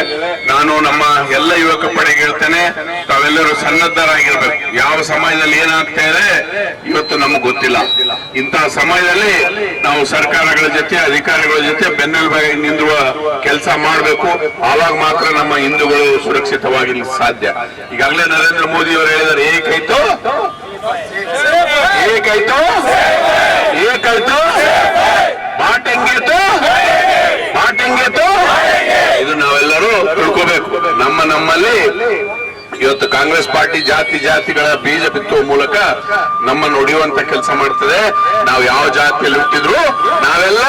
ನಾನು ನಮ್ಮ ಎಲ್ಲ ಯುವಕ ಪಡೆಗೆ ಹೇಳ್ತೇನೆ, ತಾವೆಲ್ಲರೂ ಸನ್ನದ್ಧರಾಗಿರ್ಬೇಕು. ಯಾವ ಸಮಯದಲ್ಲಿ ಏನಾಗ್ತಾ ಇದೆ ಇವತ್ತು ನಮಗೆ ಗೊತ್ತಿಲ್ಲ. ಇಂತಹ ಸಮಯದಲ್ಲಿ ನಾವು ಸರ್ಕಾರಗಳ ಜೊತೆ, ಅಧಿಕಾರಿಗಳ ಜೊತೆ ಬೆನ್ನೆಲುಬಾಗಿ ನಿಲ್ಲುವ ಕೆಲಸ ಮಾಡಬೇಕು. ಆವಾಗ ಮಾತ್ರ ನಮ್ಮ ಹಿಂದೂಗಳು ಸುರಕ್ಷಿತವಾಗಿರ್ಲಿಕ್ಕೆ ಸಾಧ್ಯ. ಈಗಾಗಲೇ ನರೇಂದ್ರ ಮೋದಿ ಅವರು ಹೇಳಿದ್ದಾರೆ, ಏಕಾಯ್ತು ಏಕಾಯ್ತು ಏಕಾಯ್ತು ಮಾಟೆಂಗೇತು. ಇದು ನಾವೆಲ್ಲರೂ ತಿಳ್ಕೋಬೇಕು. ನಮ್ಮಲ್ಲಿ ಇವತ್ತು ಕಾಂಗ್ರೆಸ್ ಪಾರ್ಟಿ ಜಾತಿಗಳ ಬೀಜ ಬಿತ್ತುವ ಮೂಲಕ ನಮ್ಮನ್ನು ಹೊಡೆಯುವಂತ ಕೆಲಸ ಮಾಡ್ತದೆ. ನಾವು ಯಾವ ಜಾತಿಯಲ್ಲಿ ಹುಟ್ಟಿದ್ರು ನಾವೆಲ್ಲ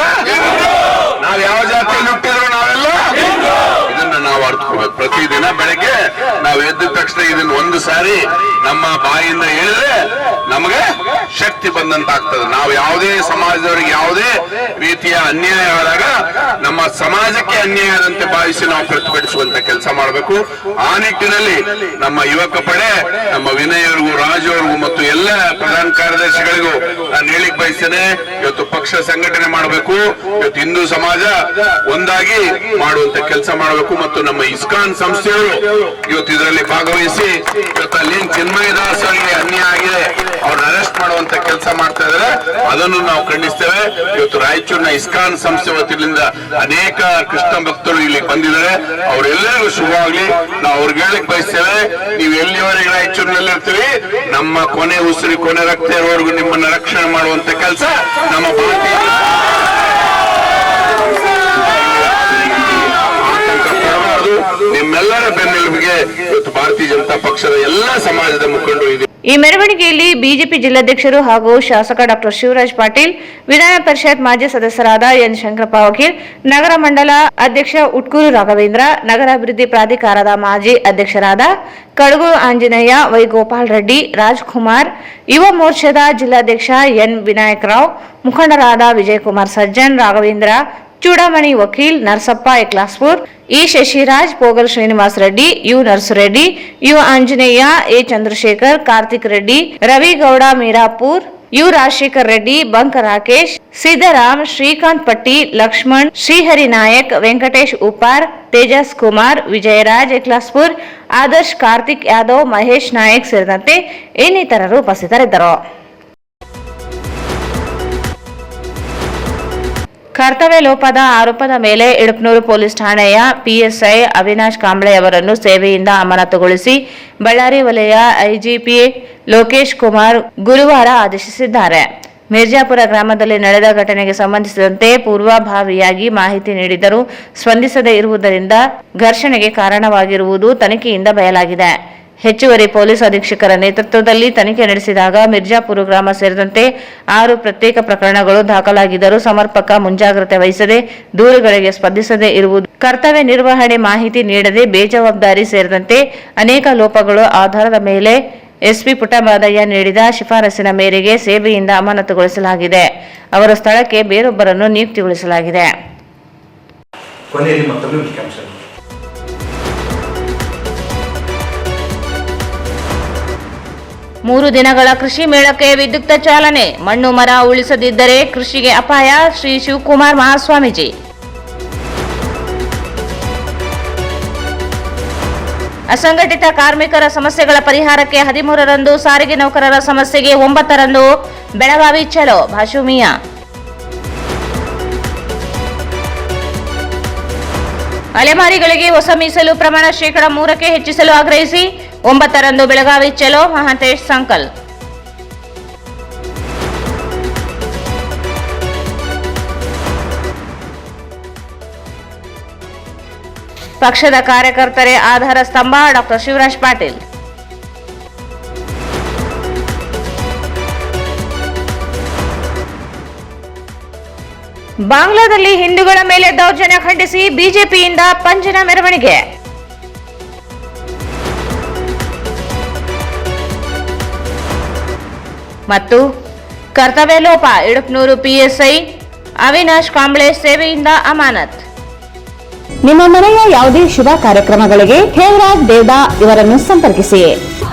ಇದನ್ನ ನಾವು ಅರ್ಥಕೋಬೇಕು. ಪ್ರತಿದಿನ ಬೆಳಗ್ಗೆ ನಾವು ಎದ್ದ ತಕ್ಷಣ ಇದನ್ನ ಒಂದು ಸಾರಿ ನಮ್ಮ ಬಾಯಿಂದ ಹೇಳಿದ್ರೆ ನಮಗೆ ಶಕ್ತಿ ಬಂದಂತ ಆಗ್ತದೆ. ನಾವು ಯಾವುದೇ ಸಮಾಜದವರಿಗೆ ಯಾವುದೇ ರೀತಿಯ ಅನ್ಯಾಯ ಆದಾಗ ನಮ್ಮ ಸಮಾಜಕ್ಕೆ ಅನ್ಯಾಯ ಆದಂತೆ ಭಾವಿಸಿ ನಾವು ಪ್ರತಿಭಟಿಸುವಂತ ಕೆಲಸ ಮಾಡಬೇಕು. ಆ ನಿಟ್ಟಿನಲ್ಲಿ ನಮ್ಮ ಯುವಕ ಪಡೆ, ನಮ್ಮ ವಿನಯವ್ರಿಗೂ, ರಾಜು ಅವ್ರಿಗೂ ಮತ್ತು ಎಲ್ಲ ಪ್ರಧಾನ ಕಾರ್ಯದರ್ಶಿಗಳಿಗೂ ನಾನು ಹೇಳಿಕ್ ಬಯಸ್ತೇನೆ, ಇವತ್ತು ಪಕ್ಷ ಸಂಘಟನೆ ಮಾಡಬೇಕು. ಇವತ್ತು ಹಿಂದೂ ಸಮಾಜ ಒಂದಾಗಿ ಮಾಡುವಂತ ಕೆಲಸ ಮಾಡಬೇಕು. ಮತ್ತು ನಮ್ಮ ಇಸ್ಕಾನ್ ಸಂಸ್ಥೆಯವರು ಇವತ್ತು ಇದರಲ್ಲಿ ಭಾಗವಹಿಸಿ ಇವತ್ತು ಅಲ್ಲಿ ಚಿನ್ಮಯ ದಾಸ್ ಅವರಿಗೆ ಅನ್ಯಾಯ ಆಗಿದೆ, ಅವ್ರನ್ನ ಅರೆಸ್ಟ್ ಮಾಡುವಂತ ಕೆಲಸ ಮಾಡ್ತಾ ಇದ್ದಾರೆ. ಅದನ್ನು ನಾವು ಖಂಡಿಸ್ತೇವೆ. ಇವತ್ತು ರಾಯಚೂರಿನ ಇಸ್ಕಾನ್ ಸಂಸ್ಥೆ ವತಿಯಿಂದ ಅನೇಕ ಕೃಷ್ಣ ಭಕ್ತರು ಇಲ್ಲಿ ಬಂದಿದ್ದಾರೆ. ಅವರೆಲ್ಲರಿಗೂ ಶುಭವಾಗ್ಲಿ. ನಾವು ಅವ್ರಿಗೆ ಹೇಳಕ್ ಬಯಸ್ತೇವೆ, ನೀವು ಎಲ್ಲಿವರೆಗೆ ರಾಯಚೂರಿನಲ್ಲಿ ಇರ್ತೀವಿ, ನಮ್ಮ ಕೊನೆ ಉಸಿರಿ ಕೊನೆ ರಕ್ತ ಇರುವವರೆಗೂ ನಿಮ್ಮನ್ನ ರಕ್ಷಣೆ ಮಾಡುವಂತ ಕೆಲಸ ನಮ್ಮ ಭಾರತೀಯ ನಿಮ್ಮೆಲ್ಲರ ಬೆನ್ನೆಲುಬಿಗೆ ಇವತ್ತು ಭಾರತೀಯ ಜನತಾ ಪಕ್ಷದ ಎಲ್ಲಾ ಸಮಾಜದ ಮುಖಂಡರು ಇದೆ. ಈ ಮೆರವಣಿಗೆಯಲ್ಲಿ ಬಿಜೆಪಿ ಜಿಲ್ಲಾಧ್ಯಕ್ಷರು ಹಾಗೂ ಶಾಸಕ ಡಾಕ್ಟರ್ ಶಿವರಾಜ್ ಪಾಟೀಲ್, ವಿಧಾನ ಪರಿಷತ್ ಮಾಜಿ ಸದಸ್ಯರಾದ ಎನ್ ಶಂಕರಪ್ಪ ವಕೀಲ್, ನಗರ ಮಂಡಲ ಅಧ್ಯಕ್ಷ ಉಟ್ಕೂರು ರಾಘವೇಂದ್ರ, ನಗರಾಭಿವೃದ್ಧಿ ಪ್ರಾಧಿಕಾರದ ಮಾಜಿ ಅಧ್ಯಕ್ಷರಾದ ಕಡಗೂರು ಆಂಜನೇಯ, ವೈ ಗೋಪಾಲ್ ರೆಡ್ಡಿ, ರಾಜ್ಕುಮಾರ್, ಯುವ ಮೋರ್ಚಾದ ಜಿಲ್ಲಾಧ್ಯಕ್ಷ ಎನ್ ವಿನಾಯಕರಾವ್, ಮುಖಂಡರಾದ Vijayakumar Sajjan, Raghavendra, Chudamani Vakil, Narasappa Eklaspur, E Shashiraj, Pogal Srinivas Reddy, U Narasareddy, U Anjaneya, A Chandrashekar, Karthik Reddy, Ravigouda Mirapur, U Rajashekar Reddy, Banka Rakesh, Siddaram, Srikanth Patti, Lakshman, Srihari Nayak, Venkatesh Upar, Tejas Kumar, Vijayraj Eklaspur, Adarsh, Karthik Yadav, Mahesh Nayak ಸೇರಿದಂತೆ ಇನ್ನಿತರರು ಉಪಸ್ಥಿತರಿದ್ದರು. ಕರ್ತವ್ಯ ಲೋಪದ ಆರೋಪದ ಮೇಲೆ ಇಡಪನೂರು ಪೊಲೀಸ್ ಠಾಣೆಯ ಪಿಎಸ್ಐ ಅವಿನಾಶ್ ಕಾಂಬ್ಳೆ ಅವರನ್ನು ಸೇವೆಯಿಂದ ಅಮಾನತುಗೊಳಿಸಿ ಬಳ್ಳಾರಿ ವಲಯ ಐಜಿಪಿ ಲೋಕೇಶ್ ಕುಮಾರ್ ಗುರುವಾರ ಆದೇಶಿಸಿದ್ದಾರೆ. ಮಿರ್ಜಾಪುರ ಗ್ರಾಮದಲ್ಲಿ ನಡೆದ ಘಟನೆಗೆ ಸಂಬಂಧಿಸಿದಂತೆ ಪೂರ್ವಭಾವಿಯಾಗಿ ಮಾಹಿತಿ ನೀಡಿದರೂ ಸ್ಪಂದಿಸದೇ ಇರುವುದರಿಂದ ಘರ್ಷಣೆಗೆ ಕಾರಣವಾಗಿರುವುದು ತನಿಖೆಯಿಂದ ಬಯಲಾಗಿದೆ. ಹೆಚ್ಚುವರಿ ಪೊಲೀಸ್ ಅಧೀಕ್ಷಕರ ನೇತೃತ್ವದಲ್ಲಿ ತನಿಖೆ ನಡೆಸಿದಾಗ ಮಿರ್ಜಾಪುರ ಗ್ರಾಮ ಸೇರಿದಂತೆ 6 ಪ್ರತ್ಯೇಕ ಪ್ರಕರಣಗಳು ದಾಖಲಾಗಿದ್ದರೂ ಸಮರ್ಪಕ ಮುಂಜಾಗ್ರತೆ ವಹಿಸದೆ ದೂರುಗಳಿಗೆ ಸ್ಪಂದಿಸದೇ ಇರುವುದು, ಕರ್ತವ್ಯ ನಿರ್ವಹಣೆ ಮಾಹಿತಿ ನೀಡದೆ ಬೇಜವಾಬ್ದಾರಿ ಸೇರಿದಂತೆ ಅನೇಕ ಲೋಪಗಳು ಆಧಾರದ ಮೇಲೆ ಎಸ್ಪಿ ಪುಟ್ಟಮಾದಯ್ಯ ನೀಡಿದ ಶಿಫಾರಸಿನ ಮೇರೆಗೆ ಸೇವೆಯಿಂದ ಅಮಾನತುಗೊಳಿಸಲಾಗಿದೆ. ಅವರ ಸ್ಥಳಕ್ಕೆ ಬೇರೊಬ್ಬರನ್ನು ನಿಯುಕ್ತಿಗೊಳಿಸಲಾಗಿದೆ. ಕೊನೆಯಲ್ಲಿ ಮತ್ತೊಮ್ಮೆ ಮುಖ್ಯಾಂಶ. 3 ದಿನಗಳ ಕೃಷಿ ಮೇಳಕ್ಕೆ ವಿದ್ಯುಕ್ತ ಚಾಲನೆ. ಮಣ್ಣು ಮರ ಉಳಿಸದಿದ್ದರೆ ಕೃಷಿಗೆ ಅಪಾಯ, ಶ್ರೀ ಶಿವಕುಮಾರ್ ಮಹಾಸ್ವಾಮೀಜಿ. ಅಸಂಘಟಿತ ಕಾರ್ಮಿಕರ ಸಮಸ್ಯೆಗಳ ಪರಿಹಾರಕ್ಕೆ 13ರಂದು, ಸಾರಿಗೆ ನೌಕರರ ಸಮಸ್ಯೆಗೆ 9ರಂದು ಬೆಳಗಾವಿ ಚಲೋ, ಭಾಷು ಮಿಯಾ. ಅಲೆಮಾರಿಗಳಿಗೆ ಹೊಸ ಮೀಸಲು ಪ್ರಮಾಣ 3% ಹೆಚ್ಚಿಸಲು ಆಗ್ರಹಿಸಿ 9ರಂದು ಬೆಳಗಾವಿ ಚಲೋ ಮಹಾಂತೇಶ್ ಸಂಕಲ್. ಪಕ್ಷದ ಕಾರ್ಯಕರ್ತರೇ ಆಧಾರ ಸ್ತಂಭ ಡಾಕ್ಟರ್ ಶಿವರಾಜ್ ಪಾಟೀಲ್. ಬಾಂಗ್ಲಾದಲ್ಲಿ ಹಿಂದೂಗಳ ಮೇಲೆ ದೌರ್ಜನ್ಯ ಖಂಡಿಸಿ ಬಿಜೆಪಿಯಿಂದ ಪಂಜಿನ ಮೆರವಣಿಗೆ. ಮತ್ತು ಕರ್ತವ್ಯ ಲೋಪ ಇಡುಕ್ನೂರು ಪಿಎಸ್ಐ ಅವಿನಾಶ್ ಕಾಂಬ್ಳೆ ಸೇವೆಯಿಂದ ಅಮಾನತ್. ನಿಮ್ಮ ಮನೆಯ ಯಾವುದೇ ಶುಭ ಕಾರ್ಯಕ್ರಮಗಳಿಗೆ ಹೇಮರಾಜ್ ದೇವದಾ ಇವರನ್ನು ಸಂಪರ್ಕಿಸಿ.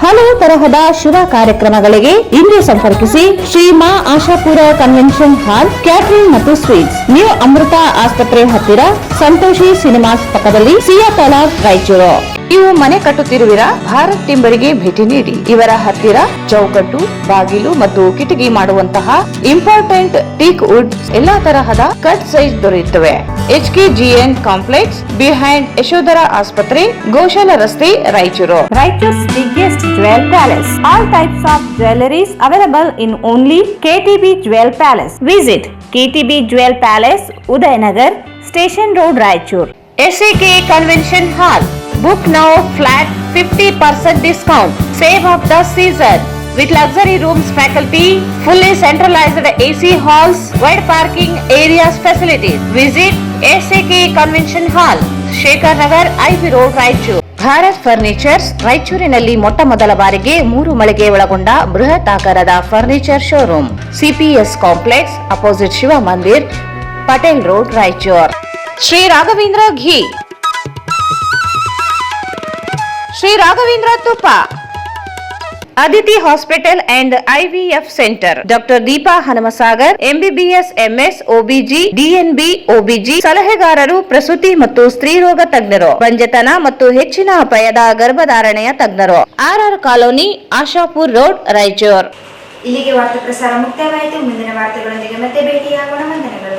ಹಲವು ತರಹದ ಶುಭ ಕಾರ್ಯಕ್ರಮಗಳಿಗೆ ಇಂದು ಸಂಪರ್ಕಿಸಿ Shri Maa Ashapura convention hall, catering ಮತ್ತು ಸ್ವೀಟ್ಸ್, ನ್ಯೂ ಅಮೃತ ಆಸ್ಪತ್ರೆ ಹತ್ತಿರ, ಸಂತೋಷಿ ಸಿನಿಮಾಸ್ ಪಕ್ಕದಲ್ಲಿ, ಸಿಯಾ ತಲಾಬ್, ರಾಯಚೂರು. ನೀವು ಮನೆ ಕಟ್ಟುತ್ತಿರುವಿರಾ? ಭಾರತ್ ಟಿಂಬರಿಗೆ ಭೇಟಿ ನೀಡಿ. ಇವರ ಹತ್ತಿರ ಚೌಕಟ್ಟು, ಬಾಗಿಲು ಮತ್ತು ಕಿಟಕಿ ಮಾಡುವಂತಹ ಇಂಪಾರ್ಟೆಂಟ್ ಟೀಕ್ ವುಡ್ ಎಲ್ಲಾ ತರಹದ ಕಟ್ ಸೈಜ್ ದೊರೆಯುತ್ತವೆ. HKGN ಕಾಂಪ್ಲೆಕ್ಸ್ ಬಿಹೈಂಡ್ ಯಶೋಧರ ಆಸ್ಪತ್ರೆ, ಗೋಶಾಲ ರಸ್ತೆ, Raichur. Raichur's biggest jewel palace. All types of jewelries available in only KTB Jewel Palace. Visit KTB Jewel Palace, Udayanagar, Station Road, Raichur. SAK Convention Hall. Book now flat 50% discount. Save of the season. With luxury rooms, faculty, fully centralized AC halls, wide parking areas facilities. Visit SAK Convention Hall, Shekhar Nagar, IB Road, Raichur. Bharat furnitures ರಾಯಚೂರಿನಲ್ಲಿ ಮೊಟ್ಟ ಮೊದಲ ಬಾರಿಗೆ 3 ಮಳಿಗೆ ಒಳಗೊಂಡ ಬೃಹತ್ ಆಕಾರದ furniture showroom. CPS complex opposite Shiva Mandir, Patel road, Raichur. Shri Raghavendra ghee, Shri Raghavendra ತುಪ್ಪ, Aditi hospital and IVF centre, doctor Deepa Hanumasagar, MBBS MS OBG DNB OBG ಸಲಹೆಗಾರರು, ಪ್ರಸೂತಿ ಮತ್ತು ಸ್ತ್ರೀರೋಗ ತಜ್ಞರು, ಬಂಜತನ ಮತ್ತು ಹೆಚ್ಚಿನ ಅಪಾಯದ ಗರ್ಭಧಾರಣೆಯ ತಜ್ಞರು. RR colony, Ashapur road, Raichur. ಇಲ್ಲಿಗೆ ವಾರ್ತಾ ಪ್ರಸಾರ ಮುಕ್ತಾಯವಾಯಿತು. ಮುಂದಿನ ವಾರ್ತೆಗಳೊಂದಿಗೆ ಮತ್ತೆ ಭೇಟಿಯಾಗೋಣ. ವಂದನೆಗಳು.